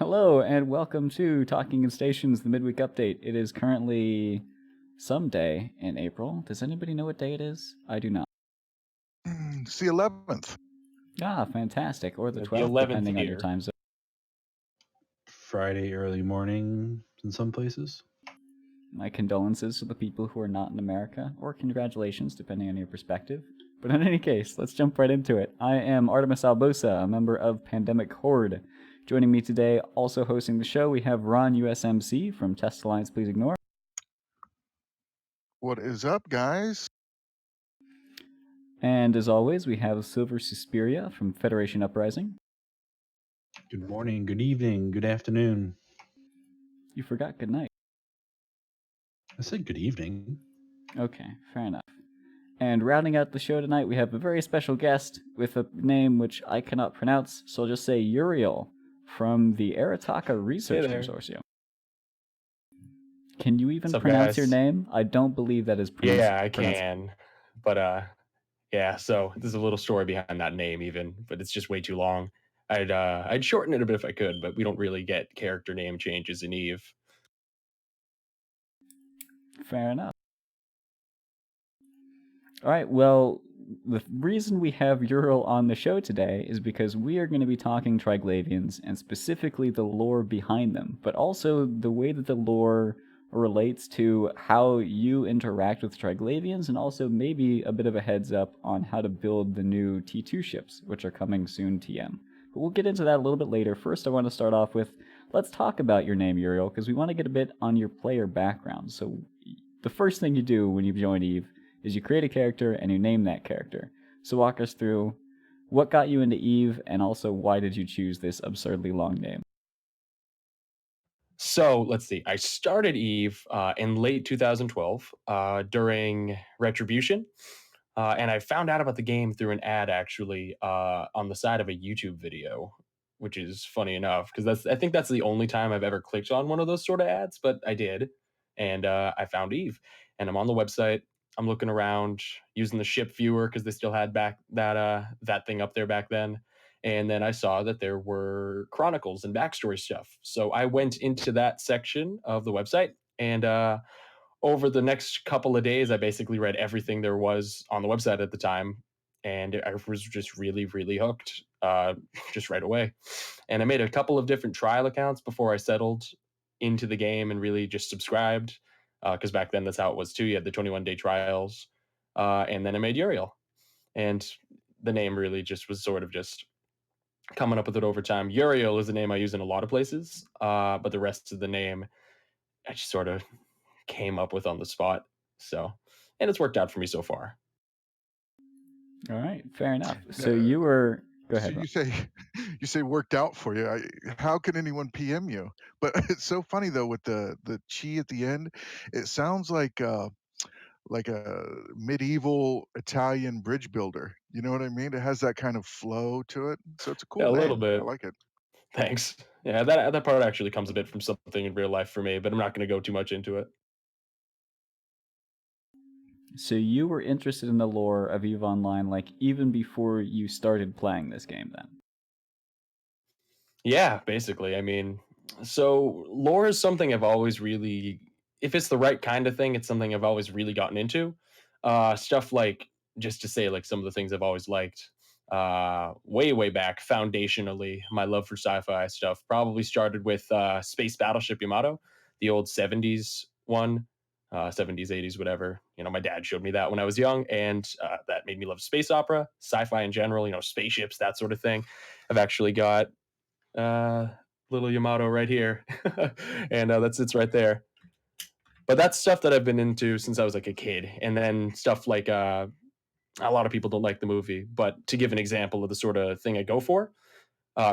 Hello and welcome to Talking in Stations, the midweek update. It is currently some day in April. Does anybody know what day it is? I do not. It's the 11th. Ah, fantastic. Or the The 12th, 11th depending on your here. time zone. Friday early morning in some places. My condolences to the people who are not in America, or congratulations, depending on your perspective. But in any case, let's jump right into it. I am Artemis Albosa, a member of Pandemic Horde. Joining me today, also hosting the show, we have Ron USMC from Test Alliance Please Ignore. What is up, guys? And as always, we have Silver Suspiria from Federation Uprising. Good morning, good evening, good afternoon. You forgot good night. I said good evening. Okay, fair enough. And rounding out the show tonight, we have a very special guest with a name which I cannot pronounce, so I'll just say Uriel from the Arataka Research Consortium. Can you even pronounce your name? I don't believe that is pronounced. Yeah, I can. But yeah, so there's a little story behind that name even, but it's just way too long. I'd shorten it a bit if I could, but we don't really get character name changes in Eve. Fair enough. All right, well, the reason we have Uriel on the show today is because we are going to be talking Triglavians, and specifically the lore behind them, but also the way that the lore relates to how you interact with Triglavians, and also maybe a bit of a heads up on how to build the new T2 ships, which are coming soon TM. But we'll get into that a little bit later. First, I want to start off with, let's talk about your name, Uriel, because we want to get a bit on your player background. So the first thing you do when you join Eve is you create a character and you name that character. So walk us through what got you into Eve, and also why did you choose this absurdly long name? So let's see. I started Eve in late 2012 during Retribution. And I found out about the game through an ad actually on the side of a YouTube video, which is funny enough because I think that's the only time I've ever clicked on one of those sort of ads, but I did, and I found Eve, and I'm on the website. I'm looking around using the ship viewer because they still had back that thing up there back then, and then I saw that there were chronicles and backstory stuff. So I went into that section of the website and over the next couple of days, I basically read everything there was on the website at the time, and I was just really, really hooked just right away. And I made a couple of different trial accounts before I settled into the game and really just subscribed, because back then that's how it was too. You had the 21-day trials, and then I made Uriel, and the name really just was sort of just coming up with it over time. Uriel is the name I use in a lot of places, but the rest of the name I just sort of came up with on the spot. So, and it's worked out for me so far. All right, fair enough. So you were. Go ahead. So you say worked out for you. How can anyone PM you? But it's so funny though with the chi at the end. It sounds like a medieval Italian bridge builder. You know what I mean? It has that kind of flow to it. So it's a cool Yeah, a name. little bit. I like it. Thanks. Yeah, that part actually comes a bit from something in real life for me, but I'm not going to go too much into it. So you were interested in the lore of EVE Online, like even before you started playing this game, then? Yeah, basically. I mean, so lore is something I've always really, if it's the right kind of thing, it's something I've always really gotten into. Stuff like, just to say, like some of the things I've always liked, way, way back, foundationally, my love for sci fi stuff probably started with Space Battleship Yamato, the old 70s one, 70s, 80s, whatever. You know, my dad showed me that when I was young, and that made me love space opera, sci fi in general, you know, spaceships, that sort of thing. I've actually got little Yamato right here, and that sits right there. But that's stuff that I've been into since I was like a kid, and then stuff like a lot of people don't like the movie, but to give an example of the sort of thing I go for,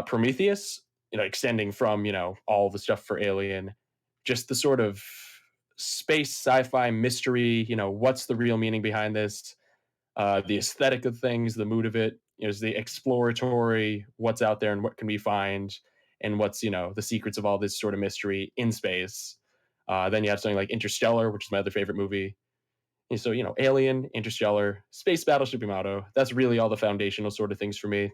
Prometheus, you know, extending from all the stuff for Alien, just the sort of space sci-fi mystery. You know, what's the real meaning behind this? The aesthetic of things, the mood of it, is the exploratory, what's out there and what can we find, and what's the secrets of all this sort of mystery in space. Then you have something like Interstellar, which is my other favorite movie. And so Alien, Interstellar, Space Battleship Yamato. That's really all the foundational sort of things for me.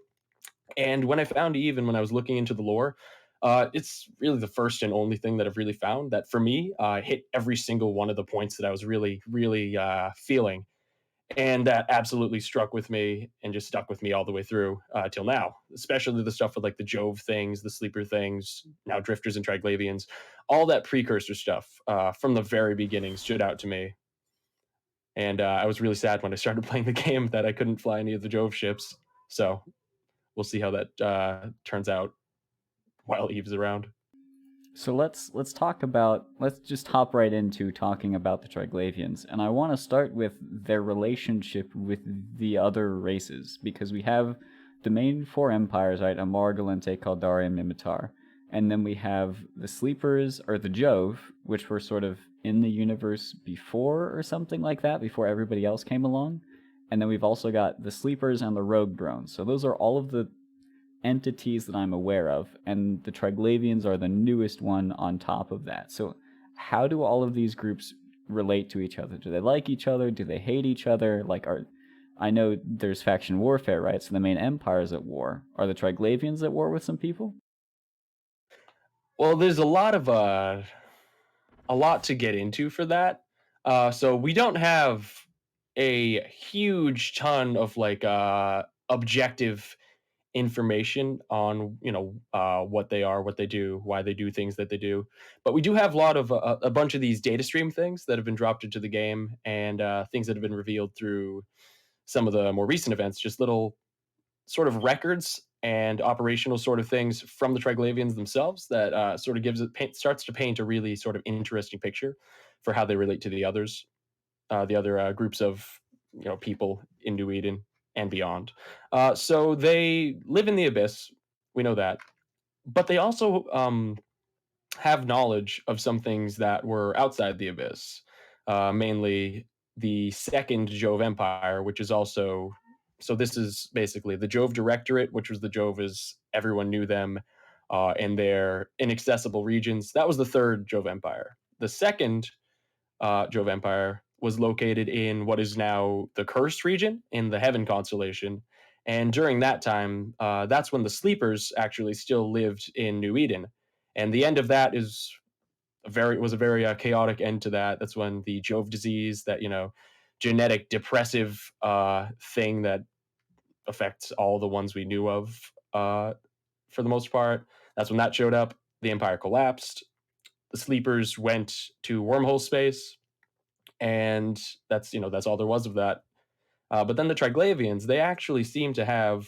And when I found Eve and when I was looking into the lore, It's really the first and only thing that I've really found that for me hit every single one of the points that I was really feeling, and that absolutely struck with me and just stuck with me all the way through till now. Especially the stuff with like the Jove things, the sleeper things, now drifters and Triglavians, all that precursor stuff from the very beginning stood out to me. And I was really sad when I started playing the game that I couldn't fly any of the Jove ships. So we'll see how that turns out while Eve's around. So let's just hop right into talking about the Triglavians, and I want to start with their relationship with the other races, because we have the main four empires, right? Amar, Galente, Caldari, and Mimitar. And then we have the Sleepers, or the Jove, which were sort of in the universe before or something like that, before everybody else came along. And then we've also got the Sleepers and the Rogue Drones. So those are all of the entities that I'm aware of, and the Triglavians are the newest one on top of that. So, how do all of these groups relate to each other? Do they like each other? Do they hate each other? I know there's faction warfare, right? So the main empire is at war. Are the Triglavians at war with some people? Well, there's a lot to get into for that. So we don't have a huge ton of like objective information on what they are, what they do, why they do things that they do. But we do have a bunch of these data stream things that have been dropped into the game, and things that have been revealed through some of the more recent events. Just little sort of records and operational sort of things from the Triglavians themselves that sort of starts to paint a really sort of interesting picture for how they relate to the other groups of people in New Eden and beyond. So they live in the Abyss. We know that, but they also have knowledge of some things that were outside the Abyss, mainly the Second Jove Empire, which is also. So this is basically the Jove Directorate, which was the Jove as everyone knew them in their inaccessible regions. That was the third Jove Empire. The second Jove Empire was located in what is now the Cursed region in the Heaven constellation. And during that time, that's when the Sleepers actually still lived in New Eden. And the end of that was a very chaotic end to that. That's when the Jove disease, that genetic depressive thing that affects all the ones we knew of for the most part. That's when that showed up. The Empire collapsed. The Sleepers went to wormhole space, and that's all there was of that. But then the Triglavians, they actually seem to have,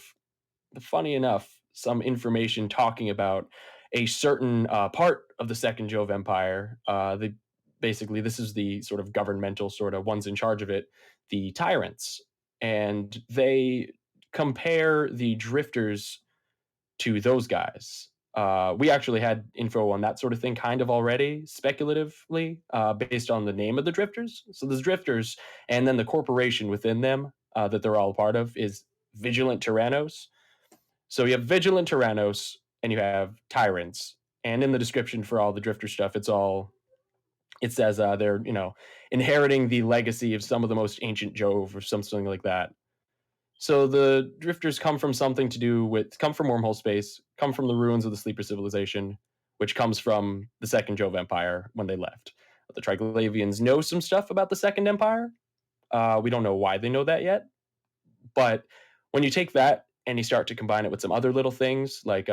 funny enough, some information talking about a certain part of the Second Jove Empire. They basically, this is the sort of governmental sort of ones in charge of it, the tyrants, and they compare the drifters to those guys. We actually had info on that sort of thing kind of already, speculatively, based on the name of the drifters. So there's drifters, and then the corporation within them that they're all a part of is Vigilant Tyrannos. So you have Vigilant Tyrannos and you have Tyrants. And in the description for all the drifter stuff, it says they're inheriting the legacy of some of the most ancient Jove or something like that. So the drifters come from come from wormhole space, come from the ruins of the sleeper civilization, which comes from the Second Jove Empire when they left. But the Triglavians know some stuff about the Second Empire. We don't know why they know that yet, but when you take that and you start to combine it with some other little things, like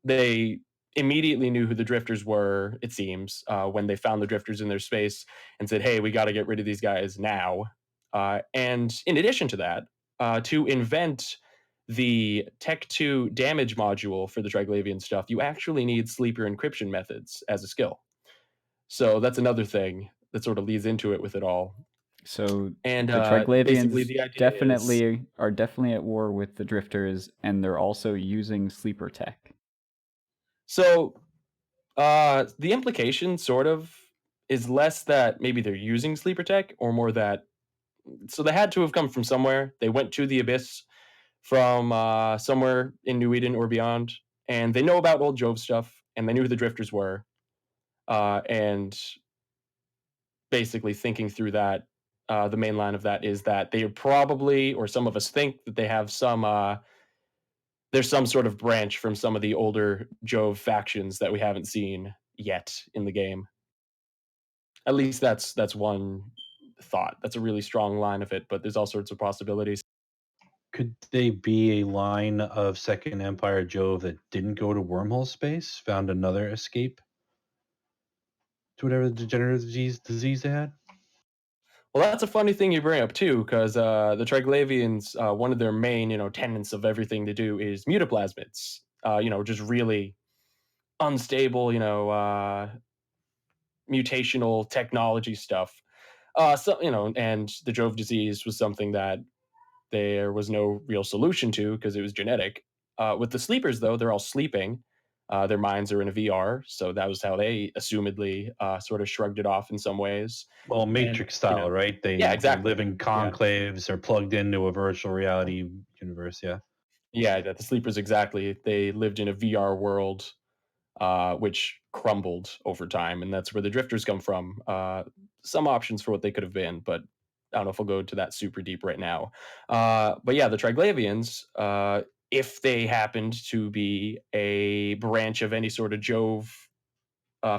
they immediately knew who the drifters were, it seems, when they found the drifters in their space and said, hey, we got to get rid of these guys now. And in addition to that, to invent the Tech 2 damage module for the Triglavian stuff, you actually need sleeper encryption methods as a skill. So that's another thing that sort of leads into it with it all. So And the basically Triglavians the idea is, are definitely at war with the Drifters, and they're also using sleeper tech. so the implication sort of is less that maybe they're using sleeper tech, or more that so they had to have come from somewhere. They went to the Abyss from somewhere in New Eden or beyond, and they know about old Jove stuff, and they knew who the Drifters were, and basically thinking through that, the main line of that is that they probably, or some of us think that there's some sort of branch from some of the older Jove factions that we haven't seen yet in the game. At least that's one thought. That's a really strong line of it, but there's all sorts of possibilities. Could they be a line of Second Empire Jove that didn't go to wormhole space, found another escape to whatever degenerative disease they had? Well, that's a funny thing you bring up too, because the Triglavians, one of their main, tenets of everything to do is mutaplasmids. Just really unstable, mutational technology stuff. And the Jove disease was something that there was no real solution to because it was genetic. With the sleepers, though, they're all sleeping. Their minds are in a VR, so that was how they assumedly sort of shrugged it off in some ways. Well, And Matrix style, right? yeah, They live exactly. in Yeah, conclaves or plugged into a virtual reality universe. Yeah. yeah, the sleepers exactly. They lived in a VR world, which crumbled over time, and that's where the drifters come from. Some options for what they could have been, but I don't know if we'll go to that super deep right now. But yeah, the Triglavians, if they happened to be a branch of any sort of Jove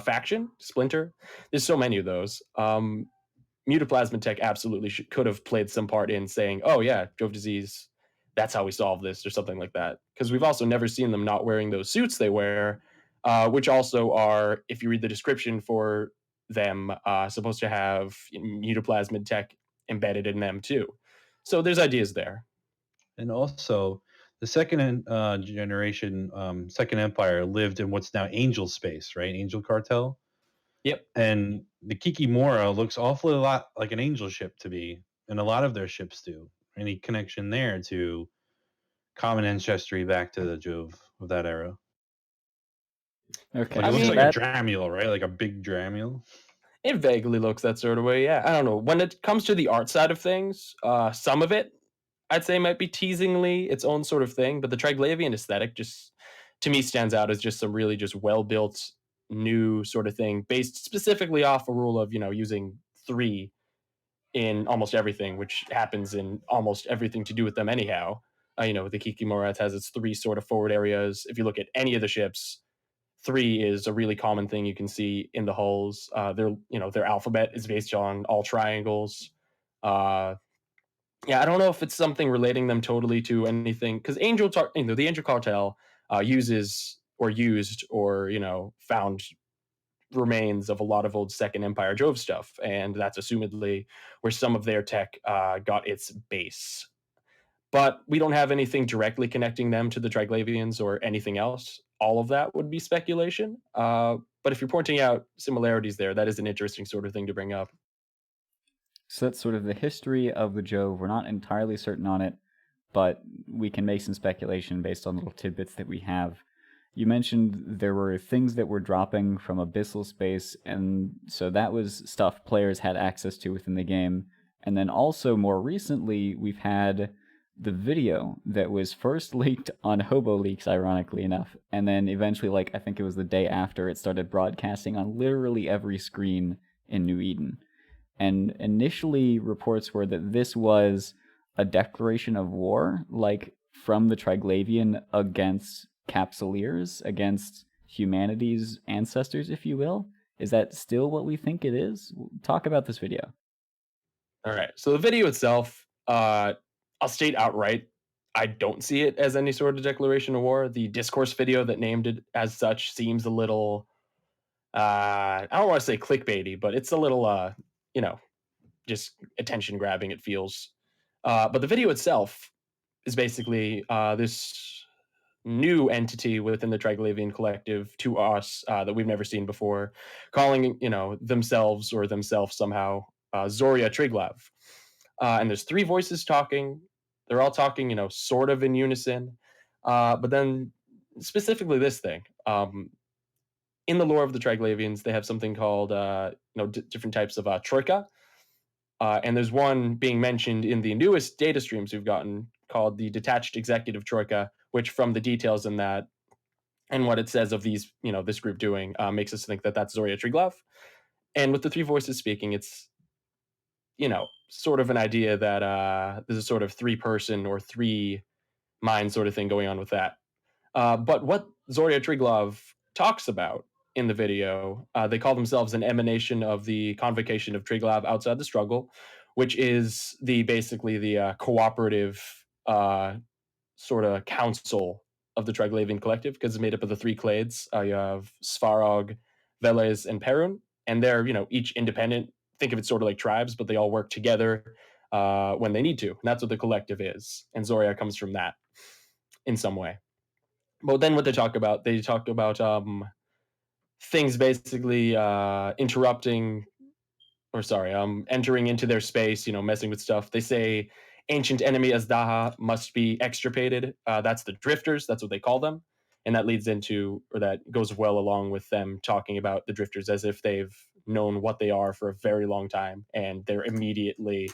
faction, splinter, there's so many of those. Mutaplasma tech absolutely could have played some part in saying, "Oh yeah, Jove disease. That's how we solve this," or something like that. Because we've also never seen them not wearing those suits they wear, which also are, if you read the description for them, supposed to have mutaplasmid tech embedded in them too. So there's ideas there. And also, the generation Second Empire lived in what's now Angel space, right? Angel Cartel. Yep. And the Kikimora looks awfully a lot like an Angel ship to me, and a lot of their ships do. Any connection there to common ancestry back to the Jove of that era? Okay, Like it I looks so like a mean, that Dramule, right? Like a big Dramule. it vaguely looks that sort of way. Yeah, I don't know. When it comes to the art side of things, some of it I'd say might be teasingly its own sort of thing, but the Triglavian aesthetic just to me stands out as just some really just well built new sort of thing based specifically off a rule of using three in almost everything, which happens in almost everything to do with them anyhow. The Kikimorat has its three sort of forward areas. If you look at any of the ships, three is a really common thing you can see in the hulls. Their alphabet is based on all triangles. Uh, yeah, I don't know if it's something relating them totally to anything because the Angel Cartel uses or used or found remains of a lot of old Second Empire Jove stuff, and that's assumedly where some of their tech got its base. But we don't have anything directly connecting them to the Triglavians or anything else. All of that would be speculation. But if you're pointing out similarities there, that is an interesting sort of thing to bring up. So that's sort of the history of the Jove. We're not entirely certain on it, but we can make some speculation based on little tidbits that we have. You mentioned there were things that were dropping from Abyssal space, and so that was stuff players had access to within the game. And then also, more recently, we've had the video that was first leaked on Hobo Leaks, ironically enough, and then eventually, like, I think it was the day after, it started broadcasting on literally every screen in New Eden. And initially, reports were that this was a declaration of war, like from the Triglavian against Capsuleers, against humanity's ancestors, if you will. Is that still what we think it is? Talk about this video. All right. So the video itself, I'll state outright, I don't see it as any sort of declaration of war. The discourse video that named it as such seems a little, I don't want to say clickbaity, but it's a little, you know, just attention grabbing. It feels. But the video itself is basically this new entity within the Triglavian collective to us that we've never seen before, calling themselves somehow Zoria Triglav. And there's three voices talking. They're all talking, sort of in unison. But then specifically this thing. In the lore of the Triglavians, they have something called different types of troika. And there's one being mentioned in the newest data streams we've gotten called the Detached Executive Troika, which from the details in that and what it says of this group doing makes us think that that's Zoria Triglav. And with the three voices speaking, it's, sort of an idea that there's a sort of three-person or three mind sort of thing going on with that. But what Zoria Triglav talks about in the video, they call themselves an emanation of the convocation of Triglav outside the struggle, which is basically the cooperative sort of council of the Triglavian collective, because it's made up of the three clades. You have Svarog, Veles, and Perun, and they're each independent. Think of it sort of like tribes, but they all work together when they need to, and that's what the collective is. And Zoria comes from that in some way. But then what they talk about things basically interrupting, or sorry, entering into their space, messing with stuff. They say ancient enemy Azdaha must be extirpated. That's the drifters. That's what they call them. And that leads into, or that goes well along with them talking about the drifters as if they've known what they are for a very long time. And they're immediately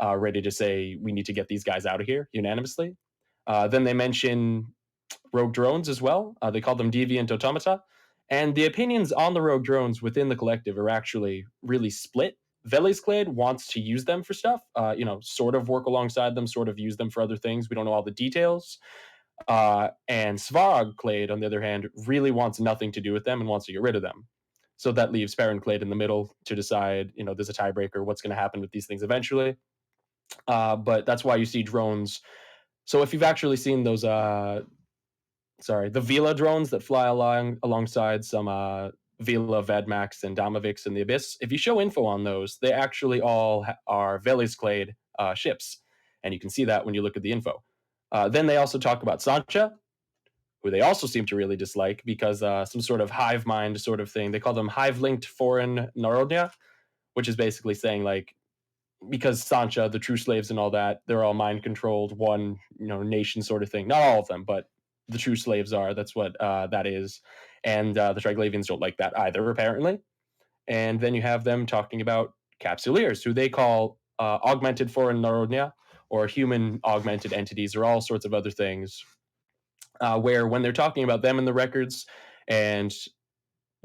ready to say, we need to get these guys out of here unanimously. Then they mention rogue drones as well. They call them deviant automata. And the opinions on the rogue drones within the collective are actually really split. Velisclade wants to use them for stuff, sort of work alongside them, sort of use them for other things. We don't know all the details. And Svarogclade, on the other hand, really wants nothing to do with them and wants to get rid of them. So that leaves Perronclade in the middle to decide, there's a tiebreaker, what's going to happen with these things eventually. But that's why you see drones. So if you've actually seen those, the Vila drones that fly alongside some Vila, Vedmax, and Damavix in the Abyss, if you show info on those, they actually all are Velisclade ships. And you can see that when you look at the info. Then they also talk about Sancha, who they also seem to really dislike because some sort of hive mind sort of thing. They call them hive-linked foreign Narodnia, which is basically saying, like, because Sancha, the true slaves and all that, they're all mind-controlled, one nation sort of thing. Not all of them, but the true slaves are. That's what that is. And the Triglavians don't like that either, apparently. And then you have them talking about capsuleers, who they call augmented foreign Narodnia, or human augmented entities, or all sorts of other things, where when they're talking about them in the records and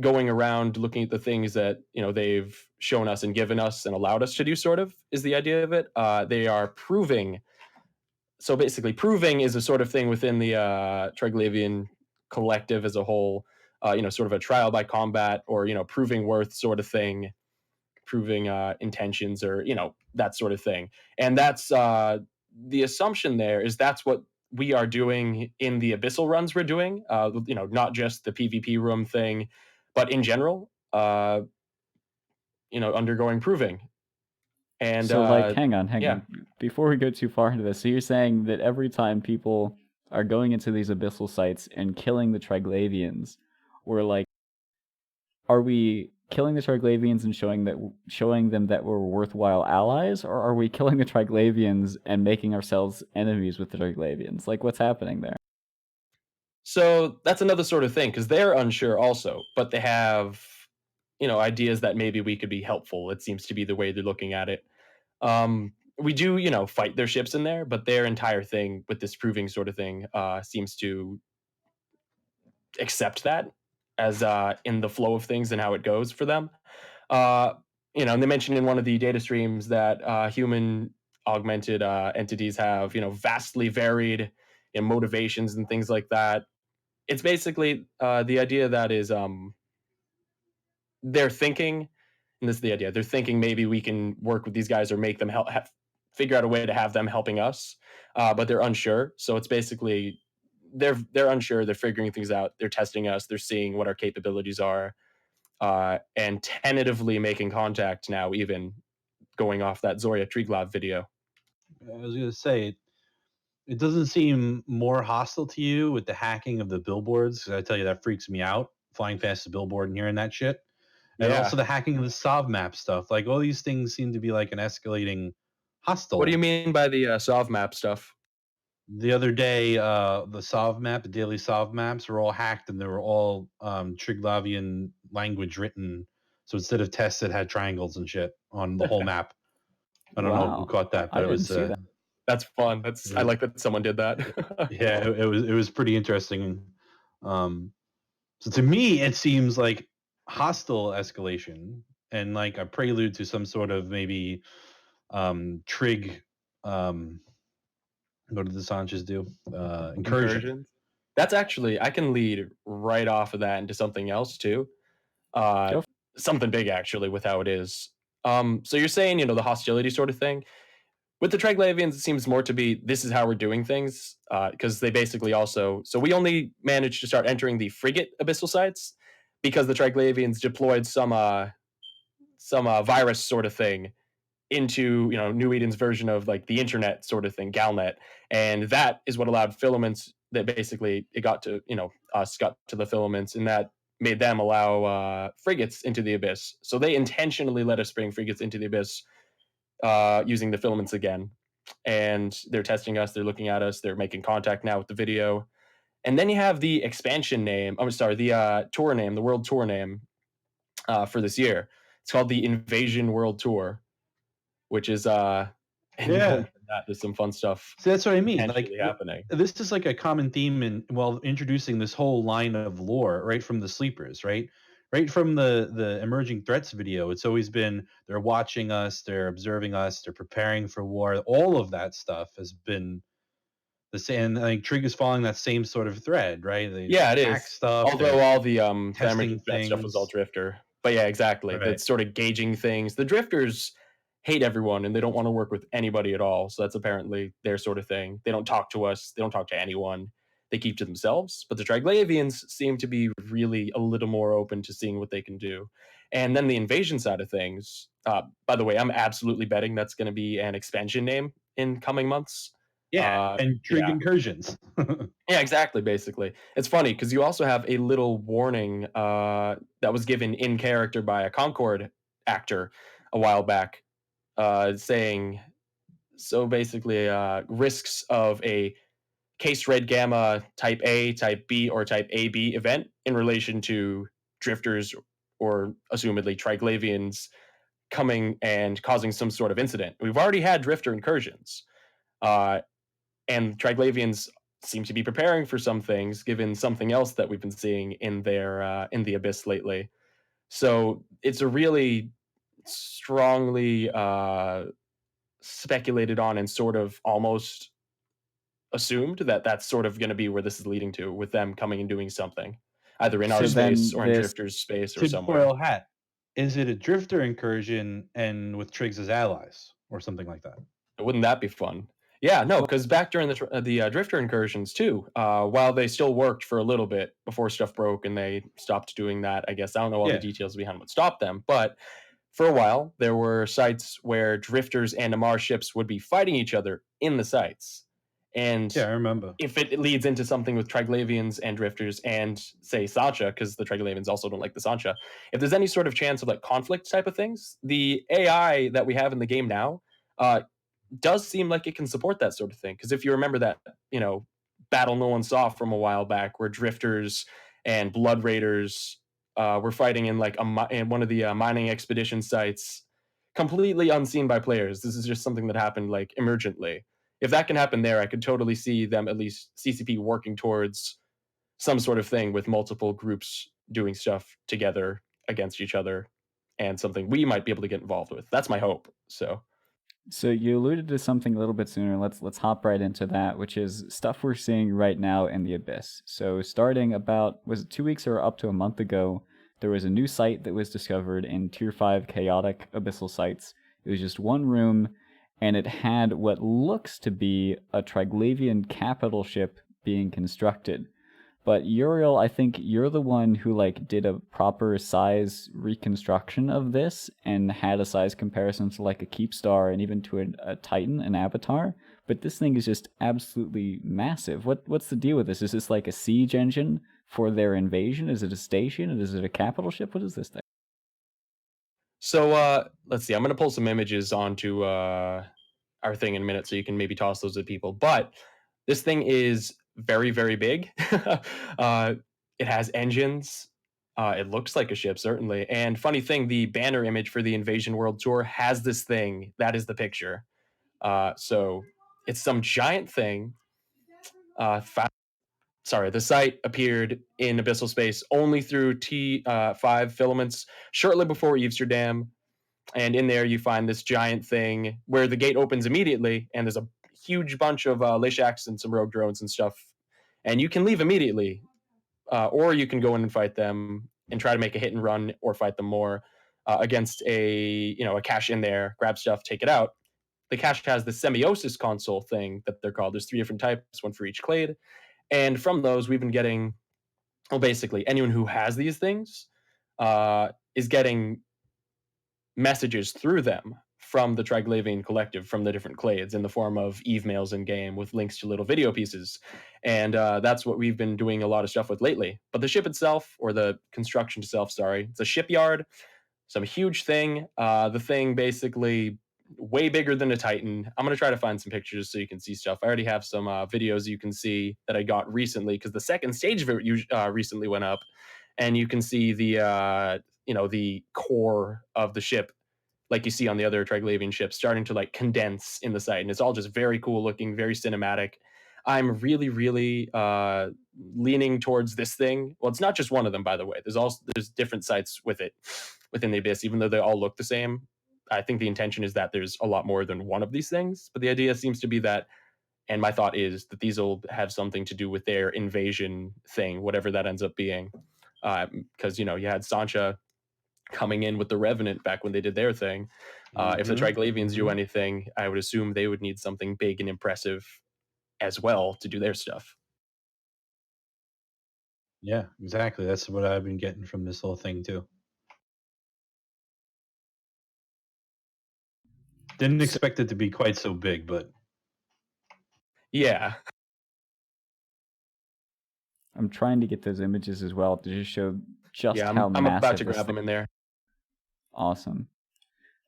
going around looking at the things that they've shown us and given us and allowed us to do, sort of, is the idea of it. They are proving. So basically, proving is a sort of thing within the Triglavian collective as a whole. Sort of a trial by combat, or proving worth sort of thing, proving intentions, or that sort of thing. And that's the assumption there is that's what we are doing in the Abyssal runs we're doing. Not just the PvP room thing, but in general, undergoing proving. And so, like, hang on. yeah. Before we go too far into this, so you're saying that every time people are going into these abyssal sites and killing the Triglavians, we're like, are we killing the Triglavians and showing them that we're worthwhile allies, or are we killing the Triglavians and making ourselves enemies with the Triglavians? Like, what's happening there? So that's another sort of thing, because they're unsure also, but they have ideas that maybe we could be helpful. It seems to be the way they're looking at it. We do fight their ships in there, but their entire thing with this proving sort of thing seems to accept that as in the flow of things and how it goes for them. And they mentioned in one of the data streams that human augmented entities have vastly varied motivations and things like that. It's basically the idea that is they're thinking, and this is the idea, they're thinking maybe we can work with these guys or make them figure out a way to have them helping us, but they're unsure. So it's basically they're unsure, they're figuring things out, they're testing us, they're seeing what our capabilities are, and tentatively making contact now, even going off that Zoria Triglav video. I was going to say, it doesn't seem more hostile to you with the hacking of the billboards, because I tell you, that freaks me out, flying past the billboard and hearing that shit. And Yeah. also the hacking of the SOV map stuff. Like, all these things seem to be like an escalating hostile. What do you mean by the SOV map stuff? The other day, the SOV map, the daily SOV maps were all hacked, and they were all Triglavian language written. So instead of tests, it had triangles and shit on the whole map. I don't know who caught that, but I it was. didn't see that. That's fun. I like that someone did that. Yeah, it was pretty interesting. So to me, it seems like hostile escalation and like a prelude to some sort of maybe trig. What did the Sanchez do? Incursion. That's actually I can lead right off of that into something else too. Uh, Go. Something big actually with how it is. So you're saying, the hostility sort of thing. With the Triglavians, it seems more to be this is how we're doing things, because they basically also. So we only managed to start entering the frigate abyssal sites because the Triglavians deployed some virus sort of thing into New Eden's version of like the internet sort of thing, Galnet, and that is what allowed filaments that basically it got to us got to the filaments, and that made them allow frigates into the abyss. So they intentionally let us bring frigates into the abyss using the filaments again, and they're testing us. They're looking at us. They're making contact now with the video, and then you have the expansion name. I'm sorry, the tour name, the world tour name for this year. It's called the Invasion World Tour, which is and going Yeah. from that, there's some fun stuff So that's what I mean. Like potentially happening. this is like a common theme in introducing this whole line of lore right from the sleepers, right? Right from the emerging threats video. It's always been they're watching us, they're observing us, they're preparing for war. All of that stuff has been the same. I think Trig is following that same sort of thread, right? They Yeah, it hack is. stuff, Although they're all the testing emerging threat stuff was all things. Drifter. But yeah, exactly. Right. That's sort of gauging things. The Drifters hate everyone and they don't want to work with anybody at all. So that's apparently their sort of thing. They don't talk to us. They don't talk to anyone. They keep to themselves. But the Triglavians seem to be really a little more open to seeing what they can do. And then the invasion side of things. By the way, I'm absolutely betting that's going to be an expansion name in coming months. Yeah, and Trig yeah. incursions. Yeah, exactly. Basically, it's funny because you also have a little warning that was given in character by a Concord actor a while back, saying so. Basically, risks of a case red gamma type A, type B, or type AB event in relation to drifters or assumedly Triglavians coming and causing some sort of incident. We've already had drifter incursions. Uh, and Triglavians seem to be preparing for some things, given something else that we've been seeing in the abyss lately. So it's a really strongly speculated on and sort of almost assumed that that's sort of going to be where this is leading to, with them coming and doing something, either in our So space then or in this Drifter's space or somewhere. Tinfoil hat. Is it a drifter incursion and with Triggs as allies or something like that? Wouldn't that be fun? Yeah, no, because back during the Drifter incursions too, while they still worked for a little bit before stuff broke and they stopped doing that. I guess I don't know all the Yeah. details behind what stopped them, but for a while there were sites where Drifters and Amar ships would be fighting each other in the sites, and Yeah, I remember. if it leads into something with Triglavians and Drifters and say Sancha, because the Triglavians also don't like the Sancha, if there's any sort of chance of like conflict type of things, the AI that we have in the game now uh, does seem like it can support that sort of thing. Because if you remember that, battle no one saw from a while back, where Drifters and Blood Raiders were fighting in like in one of the mining expedition sites, completely unseen by players. This is just something that happened like emergently. If that can happen there, I could totally see them, at least CCP, working towards some sort of thing with multiple groups doing stuff together against each other, and something we might be able to get involved with. That's my hope. So you alluded to something a little bit sooner. Let's hop right into that, which is stuff we're seeing right now in the Abyss. So starting about, was it 2 weeks or up to a month ago, there was a new site that was discovered in Tier 5 chaotic abyssal sites. It was just one room, and it had what looks to be a Triglavian capital ship being constructed. But Uriel, I think you're the one who did a proper size reconstruction of this and had a size comparison to like a keepstar and even to a Titan, an avatar. But this thing is just absolutely massive. What's the deal with this? Is this like a siege engine for their invasion? Is it a station? Is it a capital ship? What is this thing? So let's see. I'm gonna pull some images onto our thing in a minute, so you can maybe toss those at people. But this thing is very, very big. It has engines. It looks like a ship, certainly. And funny thing, the banner image for the Invasion World Tour has this thing. That is the picture. So it's some giant thing. The site appeared in Abyssal Space only through T5 filaments shortly before Amsterdam. And in there, you find this giant thing where the gate opens immediately, and there's a huge bunch of Lishaks and some rogue drones and stuff. and you can leave immediately, or you can go in and fight them and try to make a hit and run or fight them more against a cache in there, grab stuff, take it out. The cache has the semiosis console thing that they're called. There's 3 different types, one for each clade, and from those we've been getting, well, basically anyone who has these things is getting messages through them from the Triglavian collective, from the different clades, in the form of Eve mails in game with links to little video pieces. And that's what we've been doing a lot of stuff with lately. But the ship itself, or the construction itself, sorry, it's a shipyard, some huge thing. The thing basically way bigger than a Titan. I'm going to try to find some pictures so you can see stuff. I already have some videos you can see that I got recently, because the second stage of it recently went up, and you can see the the core of the ship, like you see on the other Triglavian ships, starting to like condense in the sight, and it's all just very cool looking, very cinematic. I'm really, really leaning towards this thing. Well, it's not just one of them, by the way. There's different sites with it within the Abyss, even though they all look the same. I think the intention is that there's a lot more than one of these things, but the idea seems to be that, and my thought is that these will have something to do with their invasion thing, whatever that ends up being. Because you had Sancha coming in with the Revenant back when they did their thing. If the Triglavians do anything, I would assume they would need something big and impressive as well to do their stuff. Yeah, exactly. That's what I've been getting from this whole thing too. Didn't expect it to be quite so big, but yeah. I'm trying to get those images as well to just show just Yeah, how I'm massive about to this grab thing. them in there. Awesome.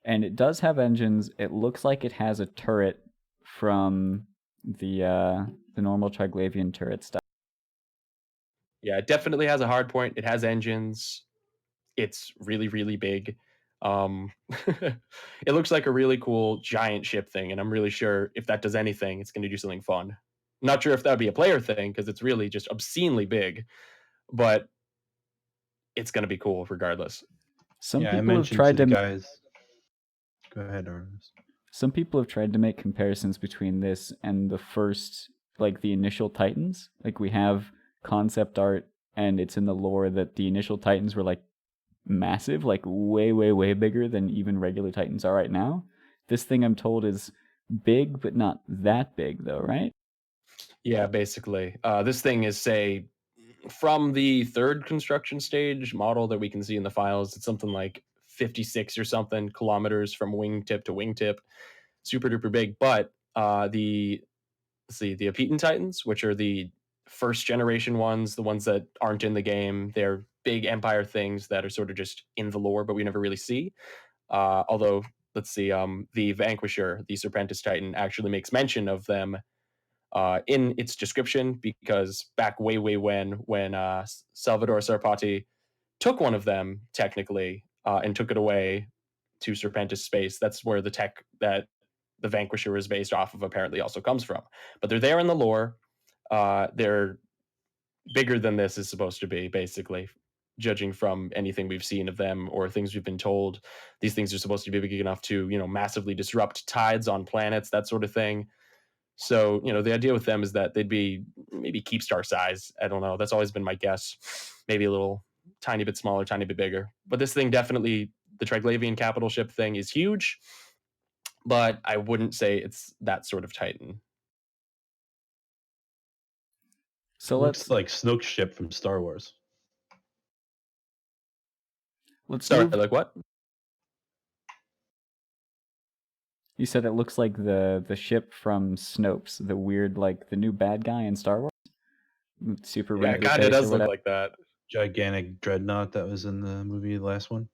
And it does have engines. It looks like it has a turret from the normal Triglavian turret stuff. Yeah, it definitely has a hard point. It has engines. It's really, really big. It looks like a really cool giant ship thing, and I'm really sure if that does anything, it's going to do something fun. Not sure if that would be a player thing, because it's really just obscenely big, but it's going to be cool regardless. Some I people have mentioned tried to the to guys. Go ahead, Artemis. Some people have tried to make comparisons between this and the first, like the initial Titans. Like we have concept art, and it's in the lore that the initial Titans were like massive, like way, way, way bigger than even regular Titans are right now. This thing, I'm told, is big, but not that big, though, right? Yeah, basically. This thing is, say, from the third construction stage model that we can see in the files, it's something like 56 or something kilometers from wingtip to wingtip. Super duper big. But the Apitan Titans, which are the first generation ones, the ones that aren't in the game, they're big Empire things that are sort of just in the lore, but we never really see. Although, let's see, the Vanquisher, the Serpentis Titan, actually makes mention of them in its description, because back way, way when Salvador Sarpati took one of them, technically, and took it away to Serpentis space, that's where the tech that the Vanquisher is based off of apparently also comes from. But they're there in the lore. They're bigger than this is supposed to be, basically, judging from anything we've seen of them or things we've been told. These things are supposed to be big enough to, massively disrupt tides on planets, that sort of thing. So, the idea with them is that they'd be maybe keepstar size. I don't know. That's always been my guess. Maybe a little tiny bit smaller, tiny bit bigger. But this thing definitely, the Triglavian capital ship thing is huge, but I wouldn't say it's that sort of Titan. So Looks like Snoke's ship from Star Wars. Sorry, move. like what? You said it looks like the ship from Snopes, the weird, like the new bad guy in Star Wars. Super Yeah, wrinkly kind of face does or look whatever. like that. Gigantic dreadnought that was in the movie, the last one.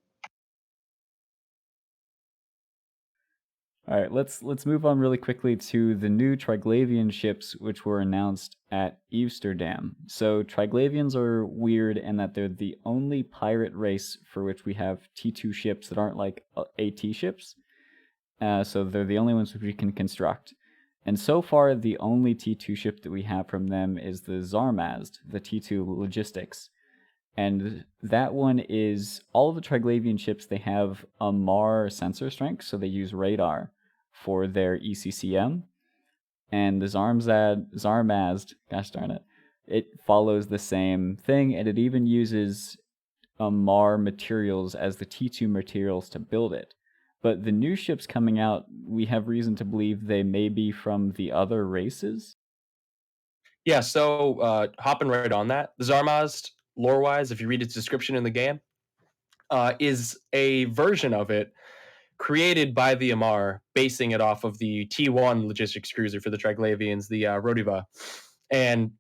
All right, let's move on really quickly to the new Triglavian ships, which were announced at Amsterdam. So Triglavians are weird in that they're the only pirate race for which we have T2 ships that aren't like AT ships. So they're the only ones which we can construct. And so far, the only T2 ship that we have from them is the Zarmazd, the T2 Logistics. And that one is, all of the Triglavian ships, they have a MAR sensor strength, so they use radar for their ECCM. And the Zarmazd, gosh darn it, it follows the same thing, and it even uses Mar materials as the T2 materials to build it. But the new ships coming out, we have reason to believe they may be from the other races. Yeah, so hopping right on that, the Zarmazd, lore-wise, if you read its description in the game, is a version of it created by the Amar, basing it off of the T1 logistics cruiser for the Triglavians, the Rodiva. And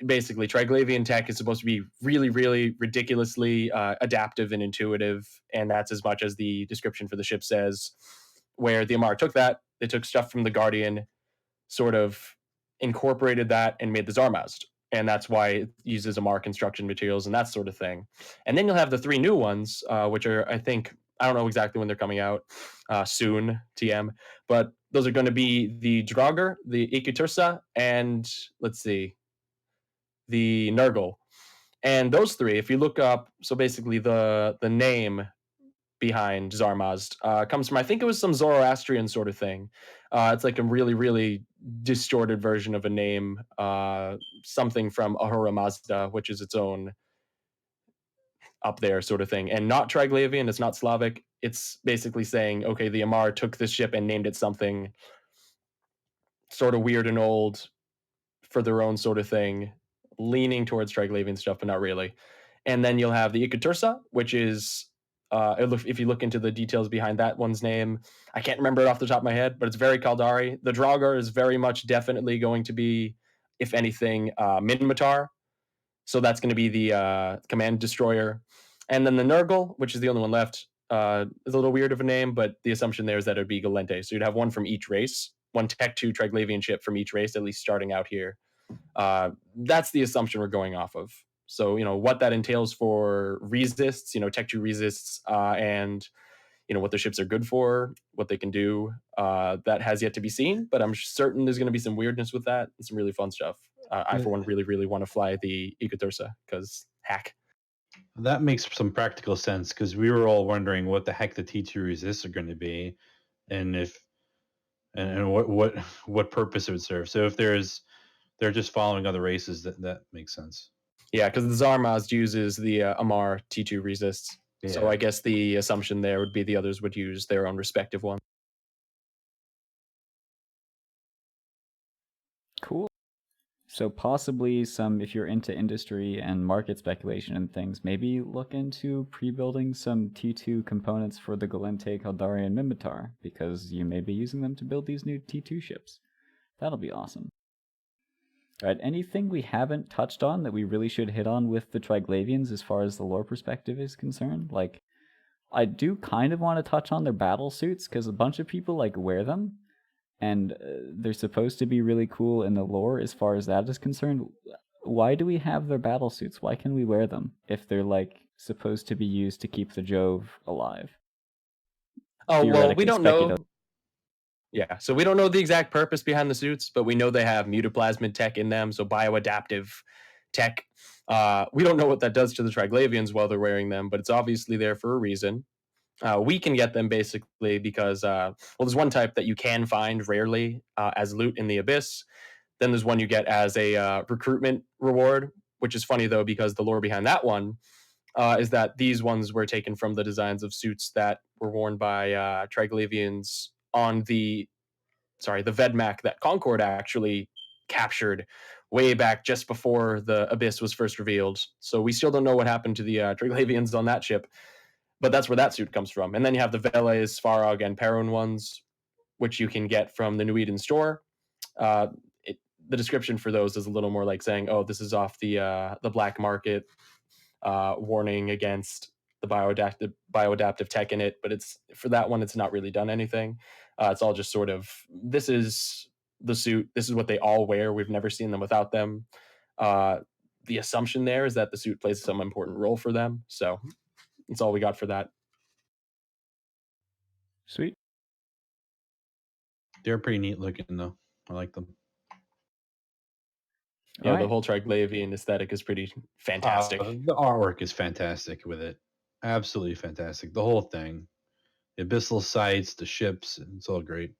basically, Triglavian tech is supposed to be really, really ridiculously adaptive and intuitive, and that's as much as the description for the ship says. Where the Amar took that, they took stuff from the Guardian, sort of incorporated that, and made the Zarmazd. And that's why it uses Amar construction materials and that sort of thing. And then you'll have the three new ones, which are, I think, I don't know exactly when they're coming out, soon, TM, but those are going to be the Draugr, the Ikutursa, and let's see, the Nurgle. And those three, if you look up, so basically the name behind Zarmazd comes from, I think it was some Zoroastrian sort of thing. It's like a really, really distorted version of a name, something from Ahura Mazda, which is its own up there sort of thing. And not Triglavian, it's not Slavic. It's basically saying, okay, the Amar took this ship and named it something sort of weird and old for their own sort of thing, leaning towards Triglavian stuff, but not really. And then you'll have the Ikutursa, which is, if you look into the details behind that one's name, I can't remember it off the top of my head, but it's very Kaldari. The Draugr is very much definitely going to be, if anything, Minmatar. So that's going to be the command destroyer. And then the Nurgle, which is the only one left, is a little weird of a name, but the assumption there is that it would be Galente. So you'd have one from each race, one Tech 2 Triglavian ship from each race, at least starting out here. That's the assumption we're going off of. So, what that entails for resists, Tech 2 resists, and, what their ships are good for, what they can do, that has yet to be seen, but I'm certain there's going to be some weirdness with that and some really fun stuff. I, for one, really, really want to fly the Ikutursa because hack. That makes some practical sense because we were all wondering what the heck the T2 resists are going to be, and if and what purpose it would serve. So if they're just following other races, that makes sense. Yeah, because the Zarmazd uses the Amar T2 resists. Yeah. So I guess the assumption there would be the others would use their own respective one. Cool. So possibly if you're into industry and market speculation and things, maybe look into pre-building some T2 components for the Galente, Kaldari, and Minmatar, because you may be using them to build these new T2 ships. That'll be awesome. Alright, anything we haven't touched on that we really should hit on with the Triglavians as far as the lore perspective is concerned? Like, I do kind of want to touch on their battle suits, because a bunch of people, wear them, and they're supposed to be really cool in the lore as far as that is concerned. Why do we have their battle suits? Why can we wear them if they're, supposed to be used to keep the Jove alive? Oh, well, we don't know. Yeah, so we don't know the exact purpose behind the suits, but we know they have mutoplasmid tech in them, so bioadaptive tech. We don't know what that does to the Triglavians while they're wearing them, but it's obviously there for a reason. We can get them basically because, there's one type that you can find rarely as loot in the Abyss. Then there's one you get as a recruitment reward, which is funny though, because the lore behind that one is that these ones were taken from the designs of suits that were worn by Triglavians on the Vedmak that Concord actually captured way back just before the Abyss was first revealed. So we still don't know what happened to the Triglavians on that ship, but that's where that suit comes from. And then you have the Veles, Svarog, and Perun ones, which you can get from the New Eden store. The description for those is a little more like saying, "Oh, this is off the black market, warning against the bioadaptive tech in it." But it's for that one, it's not really done anything. It's all just sort of, this is the suit. This is what they all wear. We've never seen them without them. The assumption there is that the suit plays some important role for them. So that's all we got for that. Sweet. They're pretty neat looking though. I like them. Yeah, right. The whole Triglavian aesthetic is pretty fantastic. The artwork is fantastic with it. Absolutely fantastic. The whole thing. The abyssal sights, the ships, it's all great.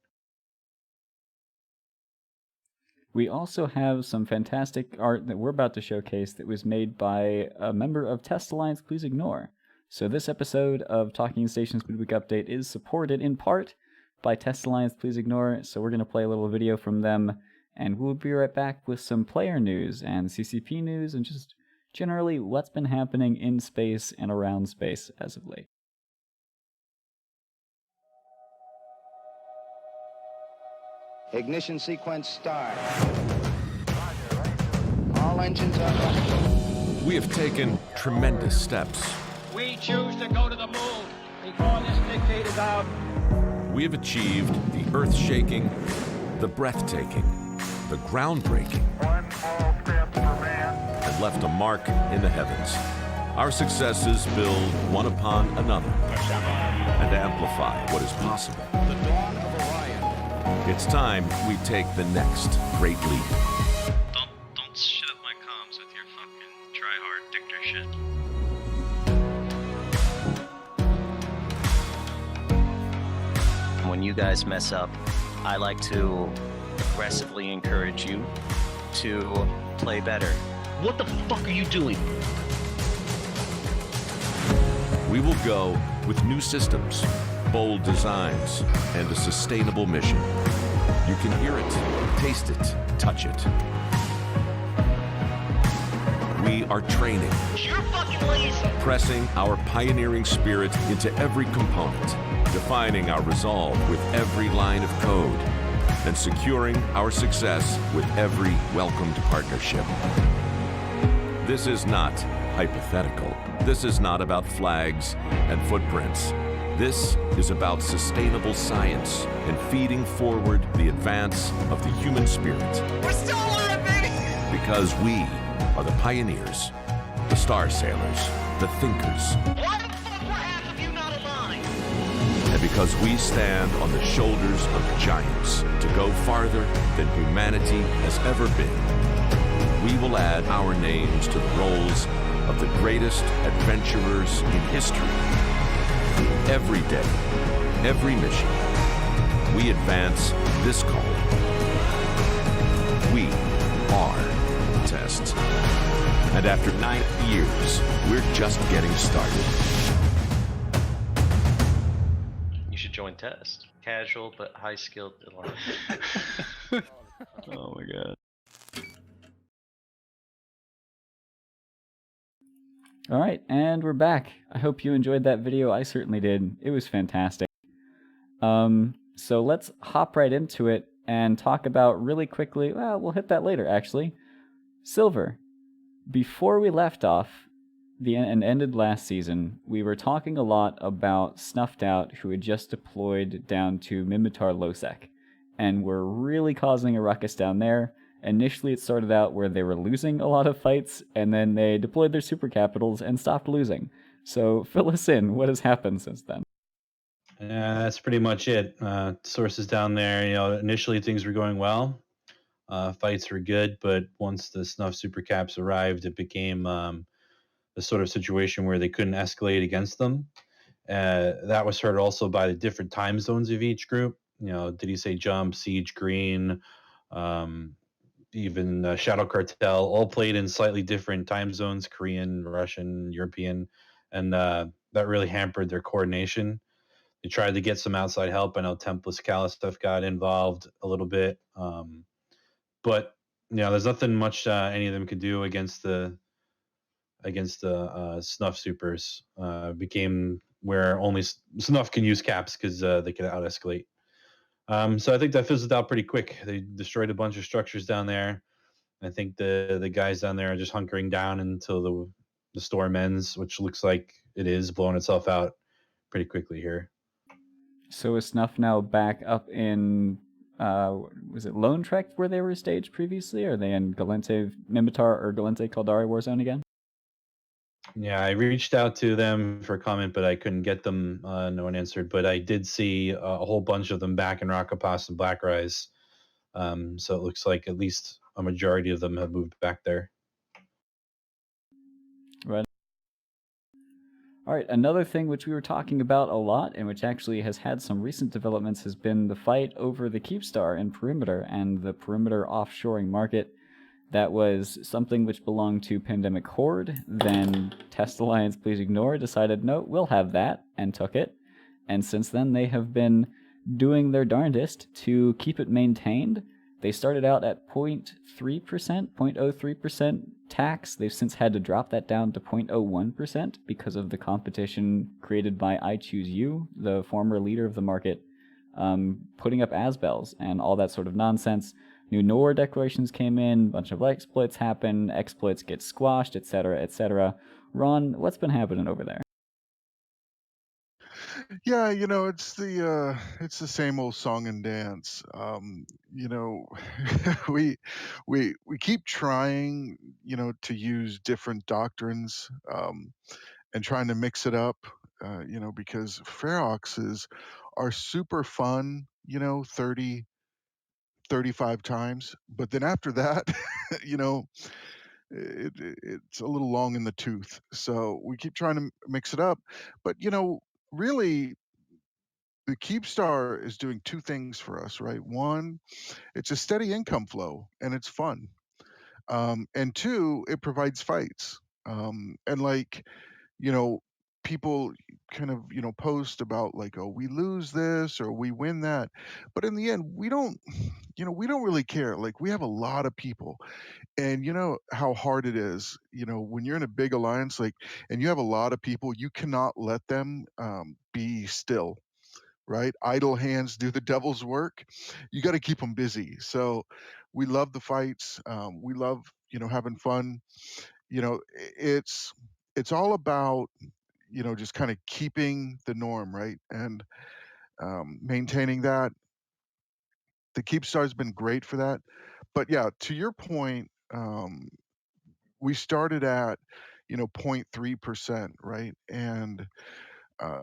We also have some fantastic art that we're about to showcase that was made by a member of Test Alliance Please Ignore. So this episode of Talking Stations Midweek Update is supported in part by Test Alliance Please Ignore, so we're going to play a little video from them, and we'll be right back with some player news and CCP news and just generally what's been happening in space and around space as of late. Ignition sequence start. All engines are running. We have taken tremendous steps. We choose to go to the moon before this decade is out. We have achieved the earth-shaking, the breathtaking, the groundbreaking, One small step for man. and left a mark in the heavens. Our successes build one upon another and amplify what is possible. The dawn of Orion. It's time we take the next great leap. Don't shit up my comms with your fucking try-hard dictator shit. When you guys mess up, I like to aggressively encourage you to play better. What the fuck are you doing? We will go with new systems, bold designs, and a sustainable mission. You can hear it, taste it, touch it. We are training, You're fucking lazy. pressing our pioneering spirit into every component, defining our resolve with every line of code, and securing our success with every welcomed partnership. This is not hypothetical. This is not about flags and footprints. This is about sustainable science and feeding forward the advance of the human spirit. We're still alive, baby! Because we are the pioneers, the star sailors, the thinkers, Why the fuck were half of you not alive? and because we stand on the shoulders of giants to go farther than humanity has ever been, we will add our names to the rolls of the greatest adventurers in history. Every day, every mission, we advance this calling. We are Test. And after 9 years, we're just getting started. You should join Test. Casual but high-skilled alliance. Oh my god. Alright, and we're back. I hope you enjoyed that video. I certainly did. It was fantastic. So let's hop right into it and talk about really quickly, well, we'll hit that later actually. Silver. Before we left off and ended last season, we were talking a lot about Snuffed Out, who had just deployed down to Mimitar Losec, and were really causing a ruckus down there. Initially, it started out where they were losing a lot of fights, and then they deployed their super capitals and stopped losing. So fill us in. What has happened since then? That's pretty much it. Sources down there, initially things were going well. Fights were good, but once the Snuff Super Caps arrived, it became the sort of situation where they couldn't escalate against them. That was heard also by the different time zones of each group. Did he say Jump, Siege, Green, even Shadow Cartel, all played in slightly different time zones, Korean, Russian, European, and that really hampered their coordination. They tried to get some outside help. I know Templess Callus stuff got involved a little bit. But there's nothing much any of them could do against the Snuff Supers. Became where only Snuff can use caps because they can out escalate. So I think that fizzled out pretty quick. They destroyed a bunch of structures down there. I think the guys down there are just hunkering down until the storm ends, which looks like it is blowing itself out pretty quickly here. So is Snuff now back up in, was it Lone Trek where they were staged previously? Or are they in Galente Mimitar or Galente Caldari Warzone again? Yeah, I reached out to them for a comment, but I couldn't get them. No one answered. But I did see a whole bunch of them back in Rakapas and Black Rise. So it looks like at least a majority of them have moved back there. Right. All right, another thing which we were talking about a lot and which actually has had some recent developments has been the fight over the keepstar in Perimeter and the Perimeter offshoring market. That was something which belonged to Pandemic Horde. Then Test Alliance Please Ignore decided, no, we'll have that, and took it. And since then, they have been doing their darndest to keep it maintained. They started out at 0.3%, 0.03% tax. They've since had to drop that down to 0.01% because of the competition created by I Choose You, the former leader of the market, putting up ASBELs and all that sort of nonsense. New NOR declarations came in, a bunch of exploits happen, exploits get squashed, etc., etc. Ron, what's been happening over there? Yeah, it's the same old song and dance. we we keep trying, to use different doctrines, and trying to mix it up, because feroxes are super fun, 30, 35 times, but then after that, you know, it's a little long in the tooth. So we keep trying to mix it up, but really the Keepstar is doing two things for us, right? One, it's a steady income flow and it's fun. And two, it provides fights. And like, you know, people kind of, post about like, oh, we lose this or we win that. But in the end, we don't really care. Like we have a lot of people and you know how hard it is, when you're in a big alliance, like, and you have a lot of people, you cannot let them be still, right? Idle hands do the devil's work. You got to keep them busy. So we love the fights. We love, having fun. It's all about, just kind of keeping the norm, right? And maintaining that. The Keepstar's been great for that. But yeah, to your point, we started at, 0.3%, right? And uh,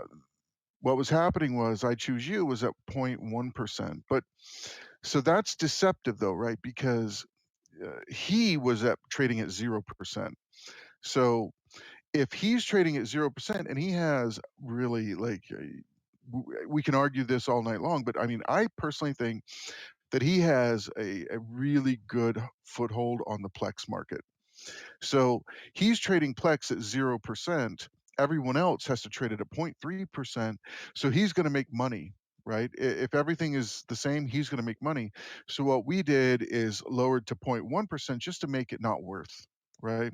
what was happening was I Choose You was at 0.1%. But so that's deceptive though, right? Because he was at trading at 0%. So if he's trading at 0% and he has really like, we can argue this all night long, but I mean, I personally think that he has a really good foothold on the Plex market. So he's trading Plex at 0%. Everyone else has to trade it at 0.3%. So he's going to make money, right? If everything is the same, he's going to make money. So what we did is lowered to 0.1% just to make it not worth, right?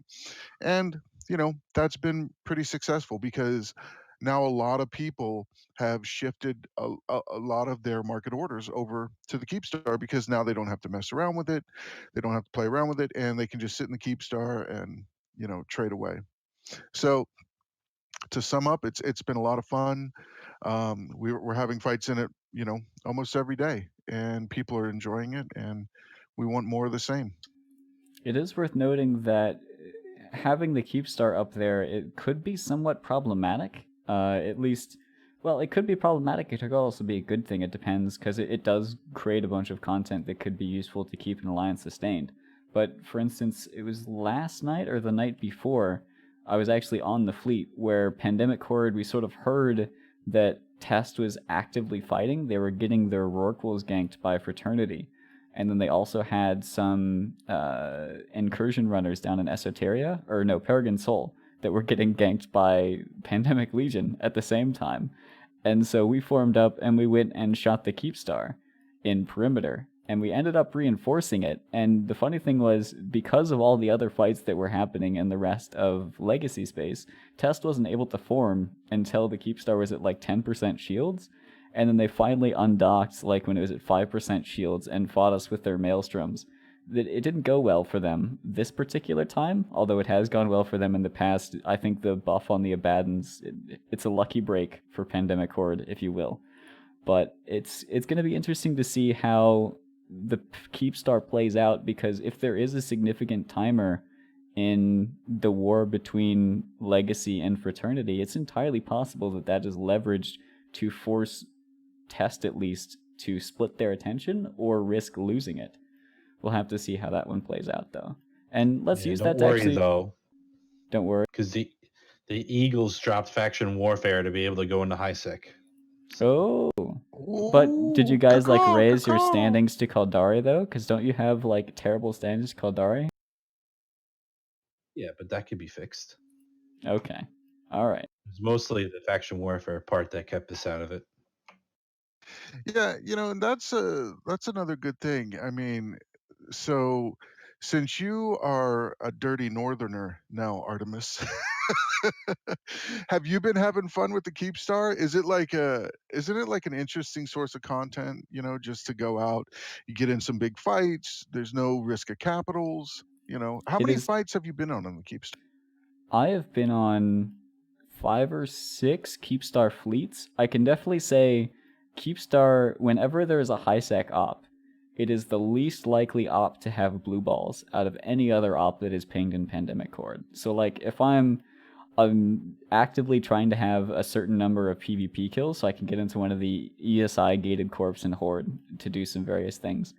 And, that's been pretty successful because now a lot of people have shifted a lot of their market orders over to the Keepstar because now they don't have to mess around with it. They don't have to play around with it and they can just sit in the Keepstar and, trade away. So to sum up, it's been a lot of fun. We're having fights in it, almost every day, and people are enjoying it, and we want more of the same. It is worth noting that having the Keepstar up there, it could be somewhat problematic. At least, well, it could be problematic. It could also be a good thing. It depends, because it does create a bunch of content that could be useful to keep an alliance sustained. But for instance, it was last night or the night before, I was actually on the fleet where Pandemic Horde, we sort of heard that Test was actively fighting. They were getting their Rorquals ganked by Fraternity. And then they also had some incursion runners down in Esoteria, or no, Peregrine Soul, that were getting ganked by Pandemic Legion at the same time. And so we formed up and we went and shot the Keepstar in Perimeter. And we ended up reinforcing it. And the funny thing was, because of all the other fights that were happening in the rest of Legacy space, Test wasn't able to form until the Keepstar was at like 10% shields. And then they finally undocked, like when it was at 5% shields, and fought us with their maelstroms. It didn't go well for them this particular time, although it has gone well for them in the past. I think the buff on the Abaddons, it's a lucky break for Pandemic Horde, if you will. But it's going to be interesting to see how the Keepstar plays out, because if there is a significant timer in the war between Legacy and Fraternity, it's entirely possible that that is leveraged to force Test at least to split their attention or risk losing it. We'll have to see how that one plays out, though. And let's use that to actually... Though. Don't worry. Because the The Eagles dropped faction warfare to be able to go into high sec. Oh. But did you guys like caw, raise your caw. standings to Caldari though? Because don't you have like terrible standings to Caldari? Yeah, but that could be fixed. Okay. All right. It's mostly the faction warfare part that kept us out of it. Yeah, and that's another good thing. I mean, so since you are a dirty northerner now, Artemis, have you been having fun with the Keepstar? Isn't it like an interesting source of content, just to go out, you get in some big fights, there's no risk of capitals, How It many is. fights have you been on the Keepstar? I have been on 5 or 6 Keepstar fleets. I can definitely say Keepstar, whenever there is a high sec op, it is the least likely op to have blue balls out of any other op that is pinged in Pandemic Horde. So like if I'm actively trying to have a certain number of PvP kills so I can get into one of the ESI gated corps in Horde to do some various things.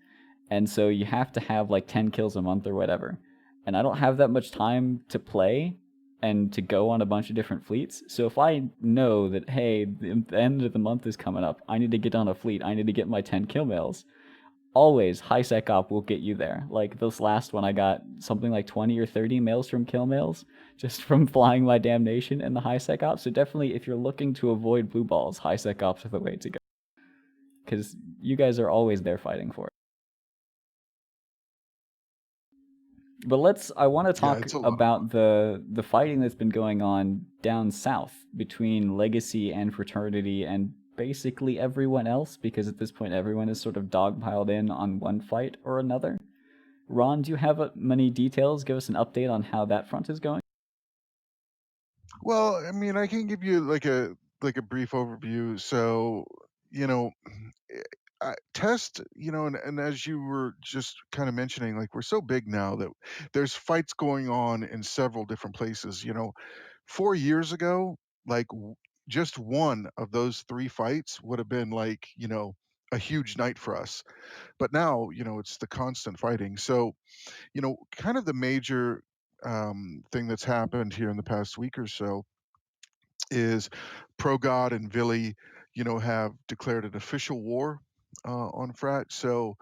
And so you have to have like 10 kills a month or whatever. And I don't have that much time to play and to go on a bunch of different fleets. So if I know that, hey, the end of the month is coming up, I need to get on a fleet, I need to get my 10 kill mails, always high sec op will get you there. Like this last one, I got something like 20 or 30 mails from kill mails just from flying my damnation in the high sec op. So definitely, if you're looking to avoid blue balls, high sec ops are the way to go, because you guys are always there fighting for it. But I want to talk It's a lot of about the fighting that's been going on down south between Legacy and Fraternity and basically everyone else, because at this point everyone is sort of dogpiled in on one fight or another. Ron, do you have many details? Give us an update on how that front is going. Well, I mean, I can give you like a brief overview. So, you know, test, and as you were just kind of mentioning, like we're so big now that there's fights going on in several different places. 4 years ago, like just one of those 3 fights would have been like, a huge night for us. But now, it's the constant fighting. So, kind of the major thing that's happened here in the past week or so is ProGod and Vili, have declared an official war on Frat. So,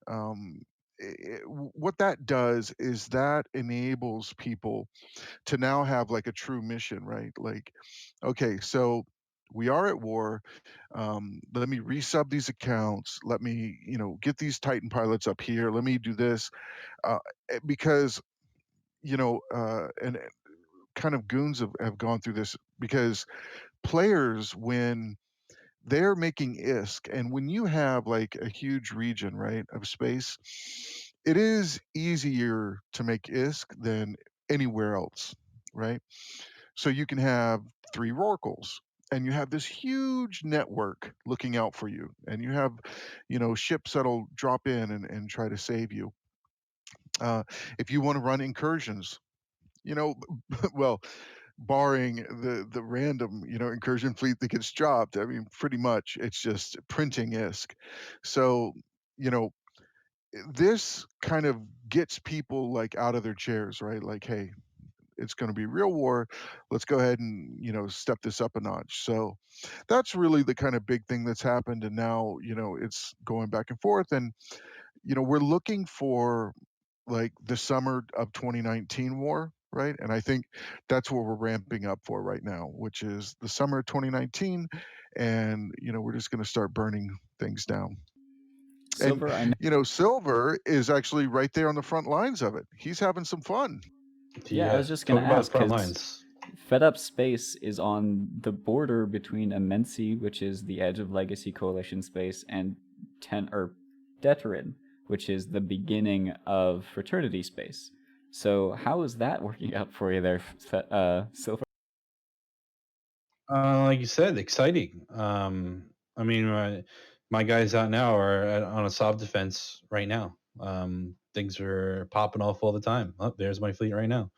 um, what that does is that enables people to now have like a true mission, right? Like, okay, so we are at war. Let me resub these accounts. Let me, get these Titan pilots up here. Let me do this because, and kind of goons have gone through this because players, when they're making ISK, and when you have like a huge region, right, of space, it is easier to make ISK than anywhere else, right? So you can have 3 Rorquals, and you have this huge network looking out for you, and you have, ships that'll drop in and try to save you. If you want to run incursions, well, barring the random, incursion fleet that gets dropped, I mean, pretty much it's just printing ISK. So, you know, this kind of gets people like out of their chairs, right? Like, hey, it's going to be real war. Let's go ahead and, step this up a notch. So that's really the kind of big thing that's happened. And now, it's going back and forth. And, we're looking for like the summer of 2019 war, right? And I think that's what we're ramping up for right now, which is the summer of 2019. And, we're just going to start burning things down. And, Silver, I know. Silver is actually right there on the front lines of it. He's having some fun. Yeah, I was just going talk to about ask, front because lines. Fed Up Space is on the border between Imensi, which is the edge of Legacy Coalition space, and Deterin, which is the beginning of Fraternity space. So how is that working out for you there, Silver? Like you said, exciting. I mean, my guys out now are on a soft defense right now. Things are popping off all the time. Oh, there's my fleet right now.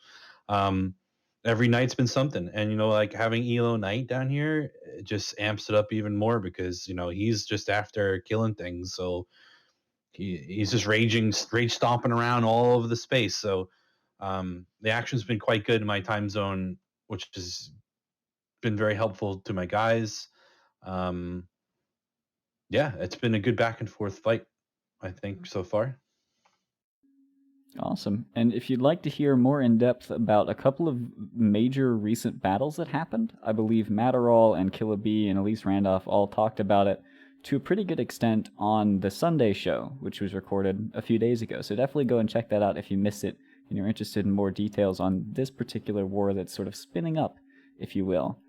Every night's been something, and like having Elo Knight down here, it just amps it up even more because he's just after killing things. So he's just rage stomping around all over the space. So the action's been quite good in my time zone which has been very helpful to my guys. Yeah, it's been a good back and forth fight, I think, so far. Awesome. And if you'd like to hear more in depth about a couple of major recent battles that happened, I believe Matterall and Killa B and Elise Randolph all talked about it to a pretty good extent on the Sunday show, which was recorded a few days ago. So definitely go and check that out if you missed it and you're interested in more details on this particular war that's sort of spinning up, if you will.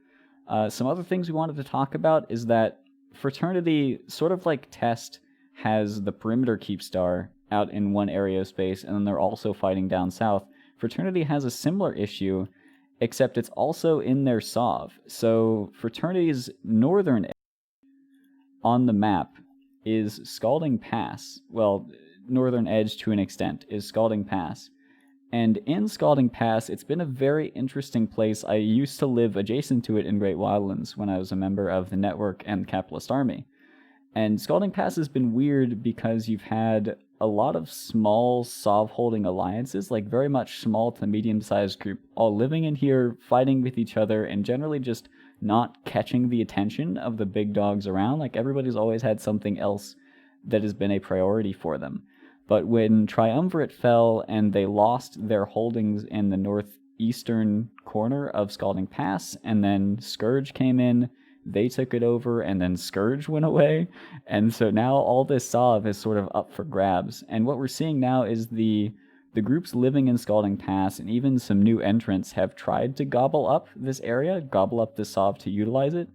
Some other things we wanted to talk about is that Fraternity, sort of like Test, has the perimeter keepstar out in one area of space, and then they're also fighting down south. Fraternity has a similar issue, except it's also in their SOV. So Fraternity's northern on the map is Scalding Pass. Well, northern edge to an extent is Scalding Pass. And in Scalding Pass, it's been a very interesting place. I used to live adjacent to it in Great Wildlands when I was a member of the Network and Capitalist Army. And Scalding Pass has been weird because you've had a lot of small SOV-holding alliances, like very much small to medium-sized group, all living in here, fighting with each other, and generally just not catching the attention of the big dogs around. Like, everybody's always had something else that has been a priority for them. But when Triumvirate fell and they lost their holdings in the northeastern corner of Scalding Pass, and then Scourge came in, they took it over, and then Scourge went away. And so now all this SOV is sort of up for grabs. And what we're seeing now is the groups living in Scalding Pass and even some new entrants have tried to gobble up this area, gobble up the SOV to utilize it.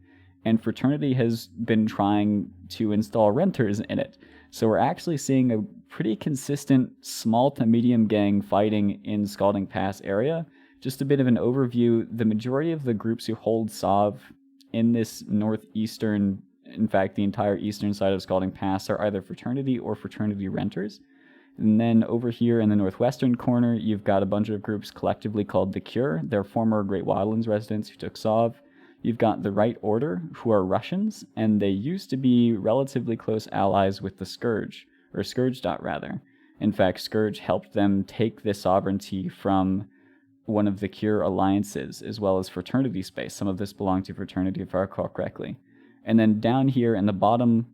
And Fraternity has been trying to install renters in it. So we're actually seeing a pretty consistent small to medium gang fighting in Scalding Pass area. Just a bit of an overview, the majority of the groups who hold SOV in this northeastern, in fact, the entire eastern side of Scalding Pass, are either Fraternity or Fraternity renters. And then over here in the northwestern corner, you've got a bunch of groups collectively called The Cure. They're former Great Wildlands residents who took SOV. You've got the Right Order, who are Russians, and they used to be relatively close allies with the Scourge, or Scourge Dot rather. In fact, Scourge helped them take the sovereignty from one of the Cure alliances, as well as Fraternity space. Some of this belonged to Fraternity, if I recall correctly. And then down here in the bottom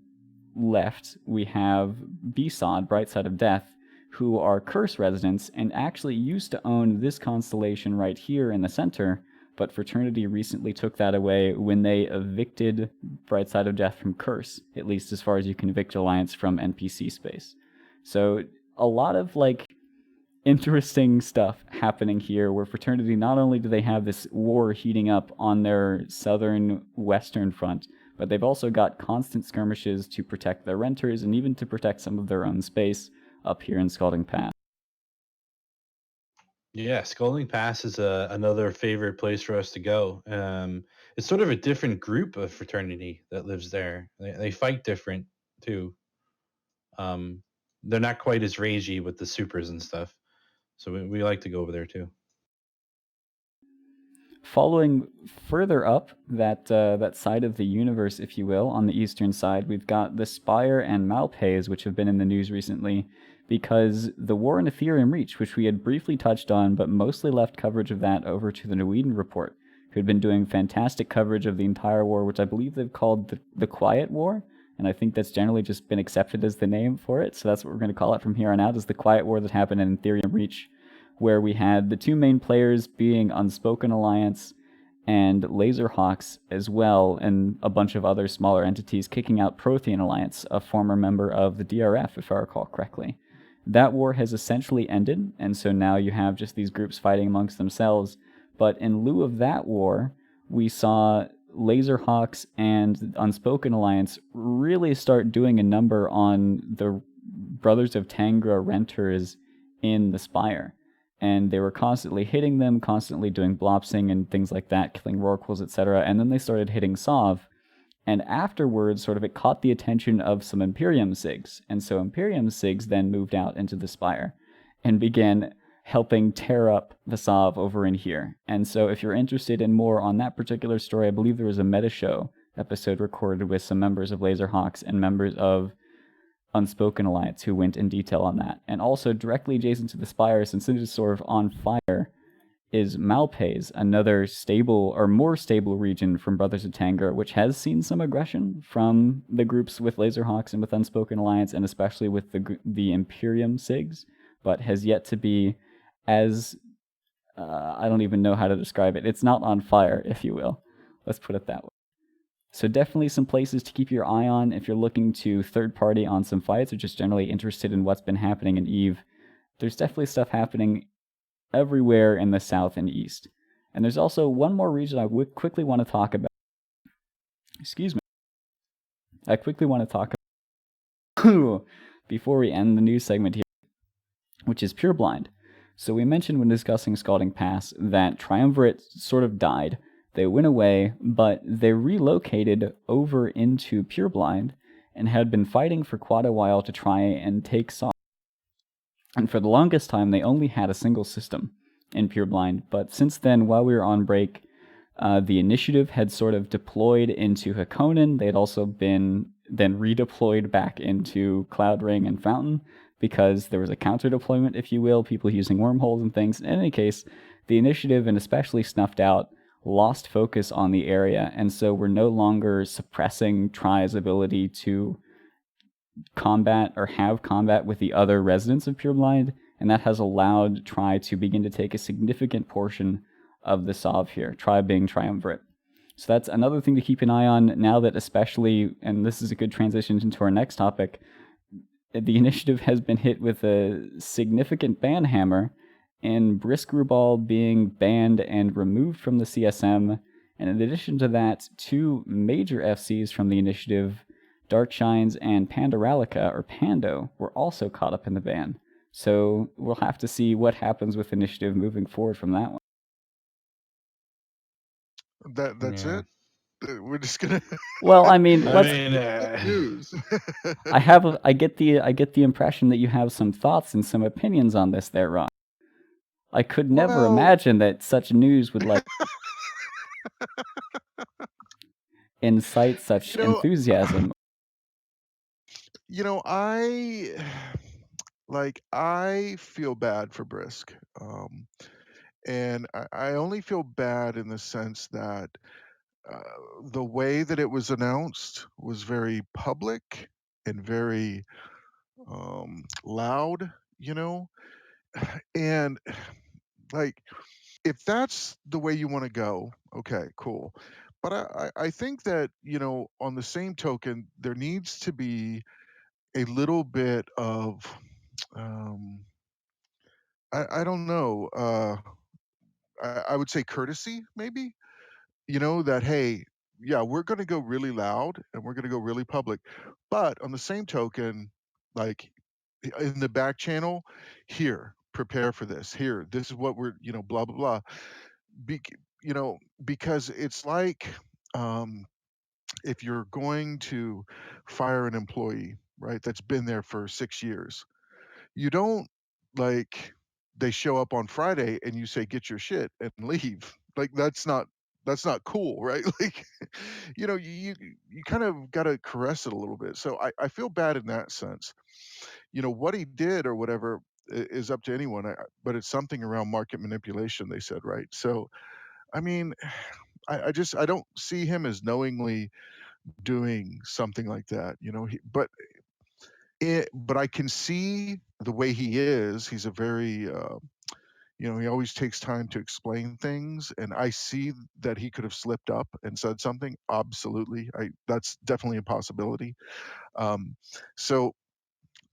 left, we have Besod, Bright Side of Death, who are Curse residents and actually used to own this constellation right here in the center, but Fraternity recently took that away when they evicted Bright Side of Death from Curse, at least as far as you can evict Alliance from NPC space. So a lot of, like, interesting stuff happening here, where Fraternity, not only do they have this war heating up on their southern western front, but they've also got constant skirmishes to protect their renters and even to protect some of their own space up here in Scalding Pass. Yeah, Scalding Pass is another favorite place for us to go. It's sort of a different group of Fraternity that lives there. They fight different too. They're not quite as ragey with the supers and stuff. So we like to go over there too. Following further up that side of the universe, if you will, on the eastern side, we've got the Spire and Malpays, which have been in the news recently, because the war in Ethereum Reach, which we had briefly touched on, but mostly left coverage of that over to the Norwegian Report, who had been doing fantastic coverage of the entire war, which I believe they've called the Quiet War, and I think that's generally just been accepted as the name for it, so that's what we're going to call it from here on out, is the Quiet War that happened in Ethereum Reach, where we had the two main players being Unspoken Alliance and Laserhawks as well, and a bunch of other smaller entities kicking out Prothean Alliance, a former member of the DRF, if I recall correctly. That war has essentially ended, and so now you have just these groups fighting amongst themselves, but in lieu of that war, we saw Laserhawks and Unspoken Alliance really start doing a number on the Brothers of Tangra renters in the Spire. And they were constantly hitting them, constantly doing blopsing and things like that, killing Rorquals, etc. And then they started hitting SOV. And afterwards, sort of, it caught the attention of some Imperium SIGs. And so Imperium SIGs then moved out into the Spire and began helping tear up the SOV over in here. And so if you're interested in more on that particular story, I believe there was a Meta Show episode recorded with some members of Laserhawks and members of Unspoken Alliance who went in detail on that. And also directly adjacent to the Spire, since it is sort of on fire, is Malpais, another stable or more stable region from Brothers of Tangor, which has seen some aggression from the groups with Laserhawks and with Unspoken Alliance, and especially with the Imperium SIGs, but has yet to be as I don't even know how to describe it. It's not on fire, if you will. Let's put it that way. So definitely some places to keep your eye on if you're looking to third party on some fights or just generally interested in what's been happening in EVE. There's definitely stuff happening everywhere in the south and east. And there's also one more region I would quickly want to talk about. Excuse me. I quickly want to talk about before we end the news segment here, which is Pureblind. So we mentioned when discussing Scalding Pass that Triumvirate sort of died. They went away, but they relocated over into Pureblind and had been fighting for quite a while to try and take Saw. And for the longest time, they only had a single system in Pureblind. But since then, while we were on break, the initiative had sort of deployed into Hakonin. They had also been then redeployed back into Cloud Ring and Fountain because there was a counter deployment, if you will, people using wormholes and things. In any case, the initiative, and especially Snuffed Out, lost focus on the area, and so we're no longer suppressing Tri's ability to combat or have combat with the other residents of Pureblind, and that has allowed Tri to begin to take a significant portion of the Sov here, Tri being Triumvirate. So that's another thing to keep an eye on now that especially, and this is a good transition into our next topic, the initiative has been hit with a significant ban hammer, and Brisk Rubal being banned and removed from the CSM, and in addition to that, 2 major FCs from the initiative, Darkshines and Pandoralica, or Pando, were also caught up in the ban. So we'll have to see what happens with initiative moving forward from that one. That's it. We're just gonna. Well, I mean, news. I get the impression that you have some thoughts and some opinions on this there, Ron. I could never imagine that such news would incite such enthusiasm. I feel bad for Brisk, and I only feel bad in the sense that the way that it was announced was very public and very loud, and like if that's the way you want to go, okay, cool. But I think that on the same token, there needs to be a little bit of I don't know. I would say courtesy, maybe. That hey, yeah, we're going to go really loud and we're going to go really public, but on the same token, like in the back channel, here, prepare for this. Here, this is what we're, blah blah blah. Be, because it's like if you're going to fire an employee, right, that's been there for 6 years, you don't like they show up on Friday and you say get your shit and leave. Like that's not cool, right? Like you kind of got to caress it a little bit. So I feel bad in that sense. What he did or whatever is up to anyone, but it's something around market manipulation, they said, right? So I mean, I don't see him as knowingly doing something like that, but I can see the way he is. He's a very, he always takes time to explain things, and I see that he could have slipped up and said something. Absolutely, that's definitely a possibility. So,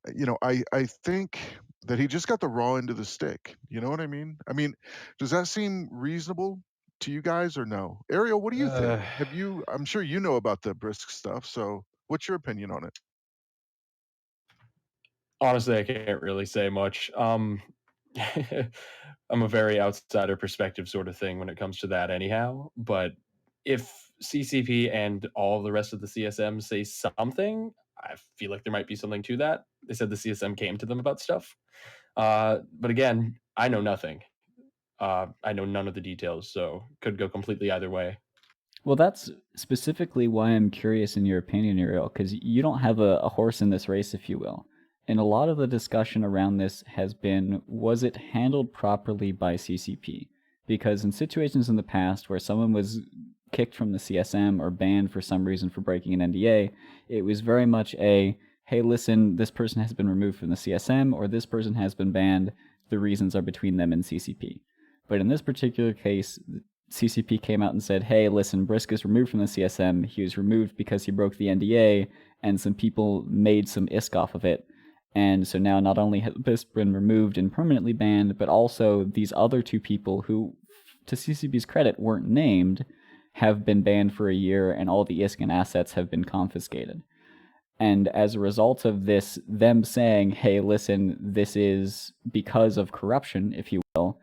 I think that he just got the raw end of the stick. You know what I mean? I mean, does that seem reasonable to you guys or no? Ariel, what do you think? I'm sure you know about the Brisk stuff. So, what's your opinion on it? Honestly, I can't really say much. I'm a very outsider perspective sort of thing when it comes to that anyhow, but if CCP and all the rest of the CSM say something, I feel like there might be something to that. They said the CSM came to them about stuff. But again, I know nothing. I know none of the details, so could go completely either way. Well, that's specifically why I'm curious in your opinion, Uriel, because you don't have a horse in this race, if you will. And a lot of the discussion around this has been, was it handled properly by CCP? because in situations in the past where someone was kicked from the CSM or banned for some reason for breaking an NDA, it was very much a, hey, listen, this person has been removed from the CSM or this person has been banned. The reasons are between them and CCP. But in this particular case, CCP came out and said, hey, listen, Brisk is removed from the CSM. He was removed because he broke the NDA, and some people made some ISK off of it. And so now not only has Brisk been removed and permanently banned, but also these other two people who, to CCP's credit, weren't named, have been banned for a year, and all the ISK and assets have been confiscated. And as a result of this, them saying, hey, listen, this is because of corruption, if you will,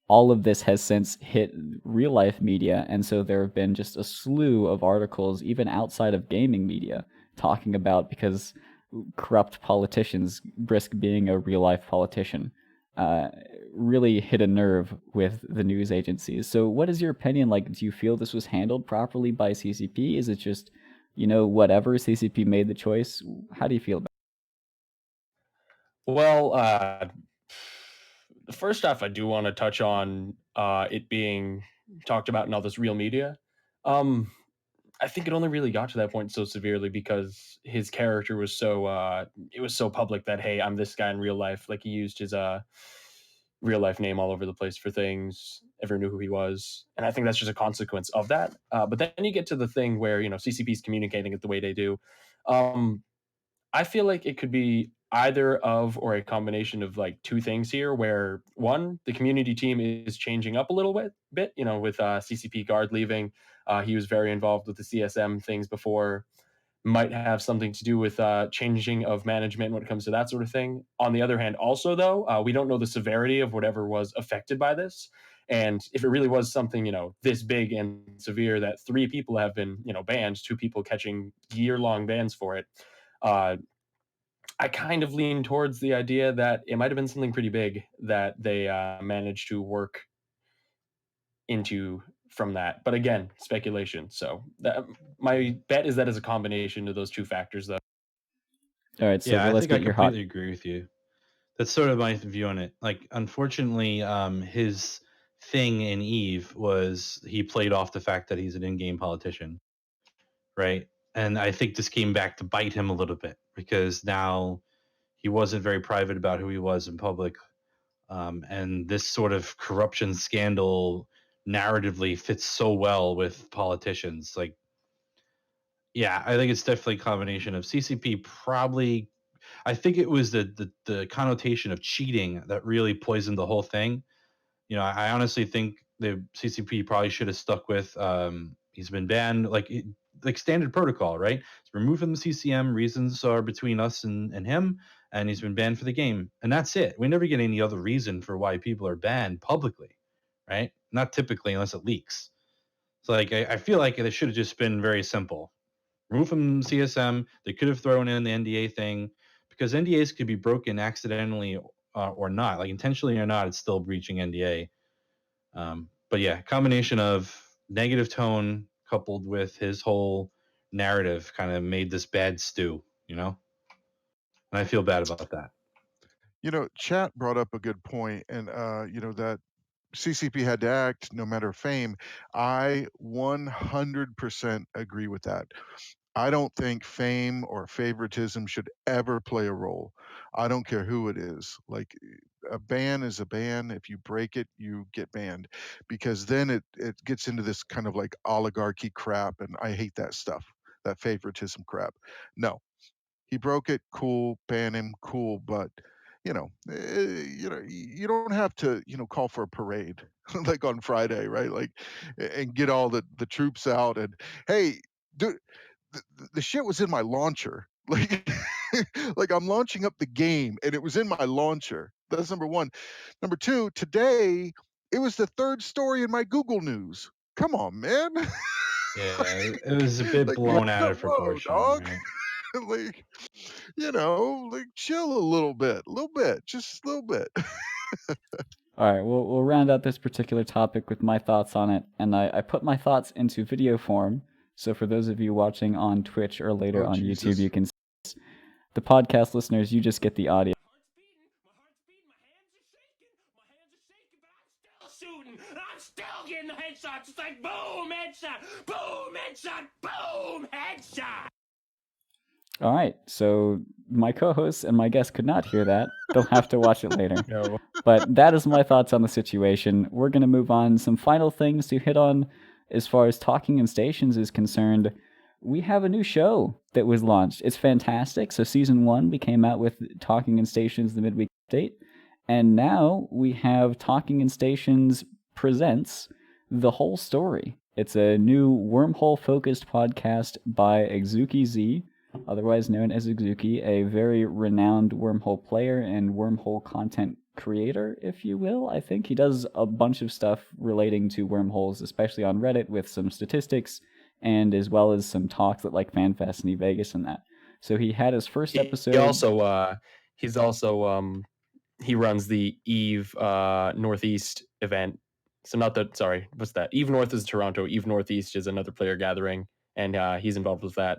all of this has since hit real life media. And so there have been just a slew of articles, even outside of gaming media, talking about because corrupt politicians, Brisk being a real life politician, really hit a nerve with the news agencies. So what is your opinion? Like, do you feel this was handled properly by CCP? Is it just, whatever, CCP made the choice? How do you feel about it? Well, first off, I do want to touch on it being talked about in all this real media. I think it only really got to that point so severely because his character was so it was so public that, hey, I'm this guy in real life. Like, he used his real life name all over the place for things. Everyone knew who he was, and I think that's just a consequence of that. But then you get to the thing where CCP is communicating it the way they do. I feel like it could be either of or a combination of like two things here, where one, the community team is changing up a little bit, with CCP Guard leaving. He was very involved with the CSM things before, might have something to do with changing of management when it comes to that sort of thing. On the other hand, also though, we don't know the severity of whatever was affected by this. And if it really was something, this big and severe that 3 people have been, banned, 2 people catching year-long bans for it, I kind of lean towards the idea that it might have been something pretty big that they managed to work into from that. But again, speculation. So my bet is that is a combination of those two factors, though. All right, so Yeah, I let's think I get your completely agree with you. That's sort of my view on it. Like, unfortunately, his thing in Eve was he played off the fact that he's an in-game politician, right? And I think this came back to bite him a little bit because now he wasn't very private about who he was in public. And this sort of corruption scandal narratively fits so well with politicians. Like, yeah, I think it's definitely a combination of CCP probably. I think it was the connotation of cheating that really poisoned the whole thing. I honestly think the CCP probably should have stuck with he's been banned, like standard protocol, right? It's removed from the CCM. Reasons are between us and him, and he's been banned for the game, and that's it. We never get any other reason for why people are banned publicly, right? Not typically, unless it leaks. So, like, I feel like it should have just been very simple. Remove from CSM. They could have thrown in the NDA thing, because NDAs could be broken accidentally or not, like intentionally or not. It's still breaching NDA. But yeah, combination of negative tone coupled with his whole narrative kind of made this bad stew, and I feel bad about that. Chat brought up a good point, and that CCP had to act no matter fame. I 100% agree with that. I don't think fame or favoritism should ever play a role. I don't care who it is. Like, a ban is a ban. If you break it, you get banned, because then it gets into this kind of like oligarchy crap, and I hate that stuff, that favoritism crap. No, he broke it, cool, ban him, cool, but you don't have to call for a parade like on Friday, right? Like, and get all the troops out and, hey, dude, the shit was in my launcher. Like, like, I'm launching up the game and it was in my launcher. That's number one. Number two, today it was the 3rd story in my Google News. Come on, man. Yeah, it was a bit Like, blown out of whoa, proportion, dog. right? Like, like, chill a little bit, just a little bit. All right, we'll round out this particular topic with my thoughts on it, and I put my thoughts into video form. So for those of you watching on Twitch or later on YouTube, you can see this. The podcast listeners, you just get the audio. My heart's beating, my hands are shaking, but I'm still shooting. I'm headshots. It's like boom, headshot, boom, headshot, boom, headshot. All right, so my co-hosts and my guests could not hear that. They'll have to watch it later. No. But that is my thoughts on the situation. We're going to move on. Some final things to hit on as far as Talking in Stations is concerned. We have a new show that was launched. It's fantastic. So season 1, we came out with Talking in Stations, the midweek update. And now we have Talking in Stations presents The Whole Story. It's a new wormhole-focused podcast by Exuki Z, otherwise known as Exuki, a very renowned wormhole player and wormhole content creator, if you will. I think he does a bunch of stuff relating to wormholes, especially on Reddit, with some statistics and as well as some talks at like FanFest and Vegas and that. So he had his first episode. He runs the Eve Northeast event. So not that, sorry, what's that? Eve North is Toronto. Eve Northeast is another player gathering, and he's involved with that,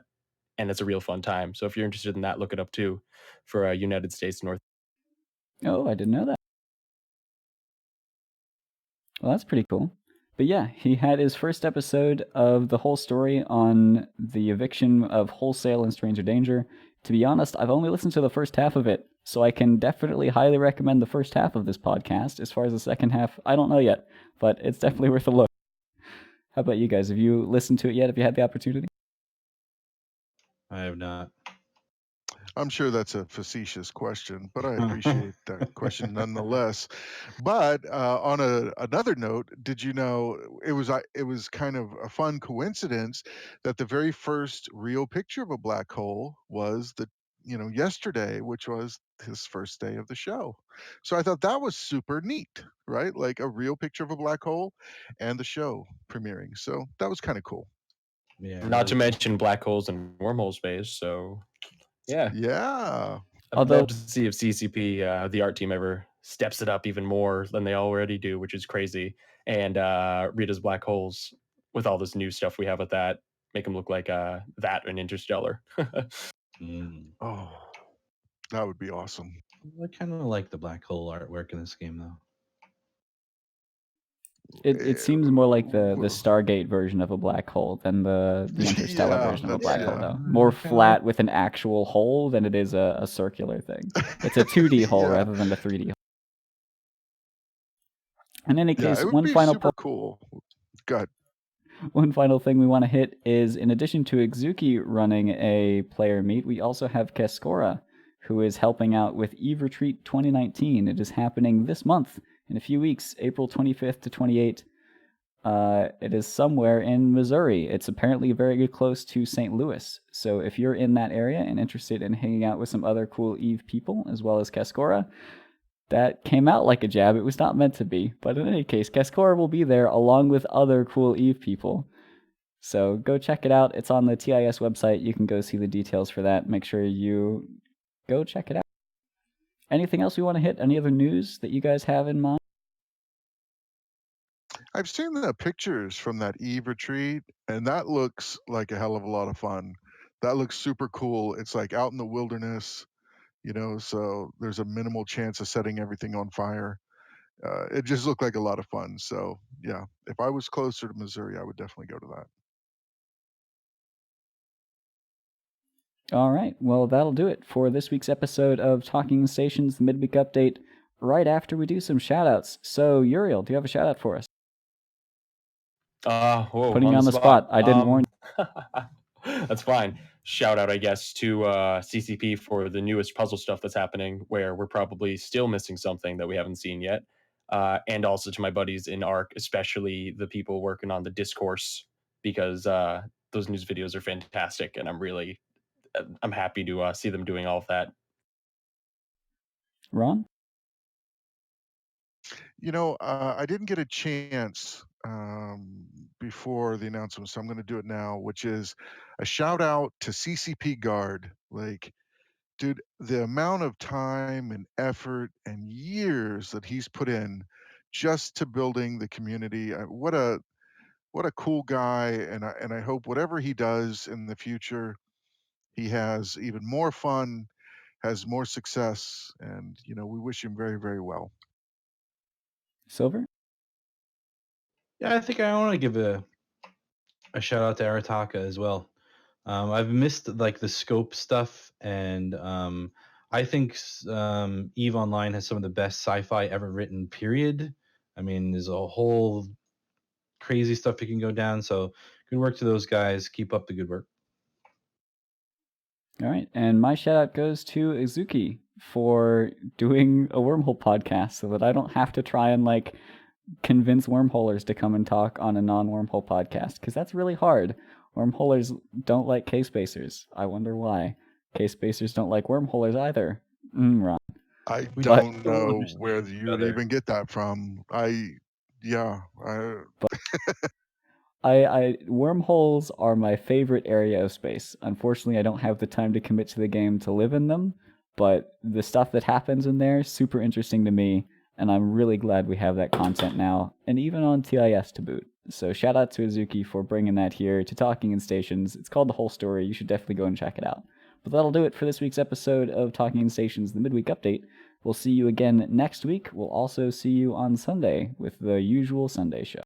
and it's a real fun time. So if you're interested in that, look it up too for United States North. Oh, I didn't know that. Well, that's pretty cool. But yeah, he had his first episode of The Whole Story on the eviction of Wholesale and Stranger Danger. To be honest, I've only listened to the first half of it, so I can definitely highly recommend the first half of this podcast. As far as the second half, I don't know yet, but it's definitely worth a look. How about you guys? Have you listened to it yet? Have you had the opportunity? I have not. I'm sure that's a facetious question, but I appreciate that question nonetheless. But on another note, did you know it was kind of a fun coincidence that the very first real picture of a black hole was yesterday, which was his first day of the show. So I thought that was super neat, right? Like a real picture of a black hole and the show premiering. So that was kind of cool. Yeah. Not to mention black holes and wormhole space. So yeah. Yeah. I'd love to see if CCP, the art team, ever steps it up even more than they already do, which is crazy. And Rita's black holes, with all this new stuff we have with that, make them look like that and Interstellar. Oh, that would be awesome. I kind of like the black hole artwork in this game, though. It seems more like the Stargate version of a black hole than the Interstellar version of a black hole, though. More flat with an actual hole than it is a circular thing. It's a 2D hole rather than a 3D hole. In any case, it would one be final super cool. Go ahead. One final thing we want to hit is, in addition to Exuki running a player meet, we also have Keskora, who is helping out with Eve Retreat 2019. It is happening this month, in a few weeks, April 25th to 28th. It is somewhere in Missouri. It's apparently very close to St. Louis. So if you're in that area and interested in hanging out with some other cool Eve people, as well as Keskora, that came out like a jab. It was not meant to be. But in any case, Keskora will be there along with other cool Eve people. So go check it out. It's on the TIS website. You can go see the details for that. Make sure you go check it out. Anything else we want to hit? Any other news that you guys have in mind? I've seen the pictures from that Eve retreat, and that looks like a hell of a lot of fun. That looks super cool. It's like out in the wilderness, so there's a minimal chance of setting everything on fire. It just looked like a lot of fun. So yeah, if I was closer to Missouri, I would definitely go to that. All right. Well, that'll do it for this week's episode of Talking Stations, the midweek update, right after we do some shout-outs. So, Uriel, do you have a shout-out for us? Whoa, Putting you on the spot. I didn't warn you. That's fine. Shout out, I guess, to CCP for the newest puzzle stuff that's happening, where we're probably still missing something that we haven't seen yet. And also to my buddies in ARC, especially the people working on the discourse, because those news videos are fantastic, and I'm happy to see them doing all of that. Ron? I didn't get a chance before the announcement, so I'm going to do it now, which is a shout out to CCP Guard. Like, dude, the amount of time and effort and years that he's put in just to building the community. What a cool guy, and I hope whatever he does in the future, he has even more fun, has more success, and we wish him very, very well. Silver? Yeah, I think I want to give a shout out to Arataka as well. I've missed like the scope stuff, and I think Eve Online has some of the best sci-fi ever written. Period. I mean, there's a whole crazy stuff that can go down. So good work to those guys. Keep up the good work. All right, and my shout out goes to Izuki for doing a wormhole podcast so that I don't have to try and like convince wormholers to come and talk on a non-wormhole podcast, because that's really hard. Wormholers don't like K-spacers. I wonder why. K-spacers don't like wormholers either. Ron. I We don't don't know understand where each you would other. even get that from. Wormholes are my favorite area of space. Unfortunately, I don't have the time to commit to the game to live in them, but the stuff that happens in there is super interesting to me, and I'm really glad we have that content now, and even on TIS to boot. So shout out to Izuki for bringing that here to Talking in Stations. It's called The Whole Story. You should definitely go and check it out. But that'll do it for this week's episode of Talking in Stations, the midweek update. We'll see you again next week. We'll also see you on Sunday with the usual Sunday show.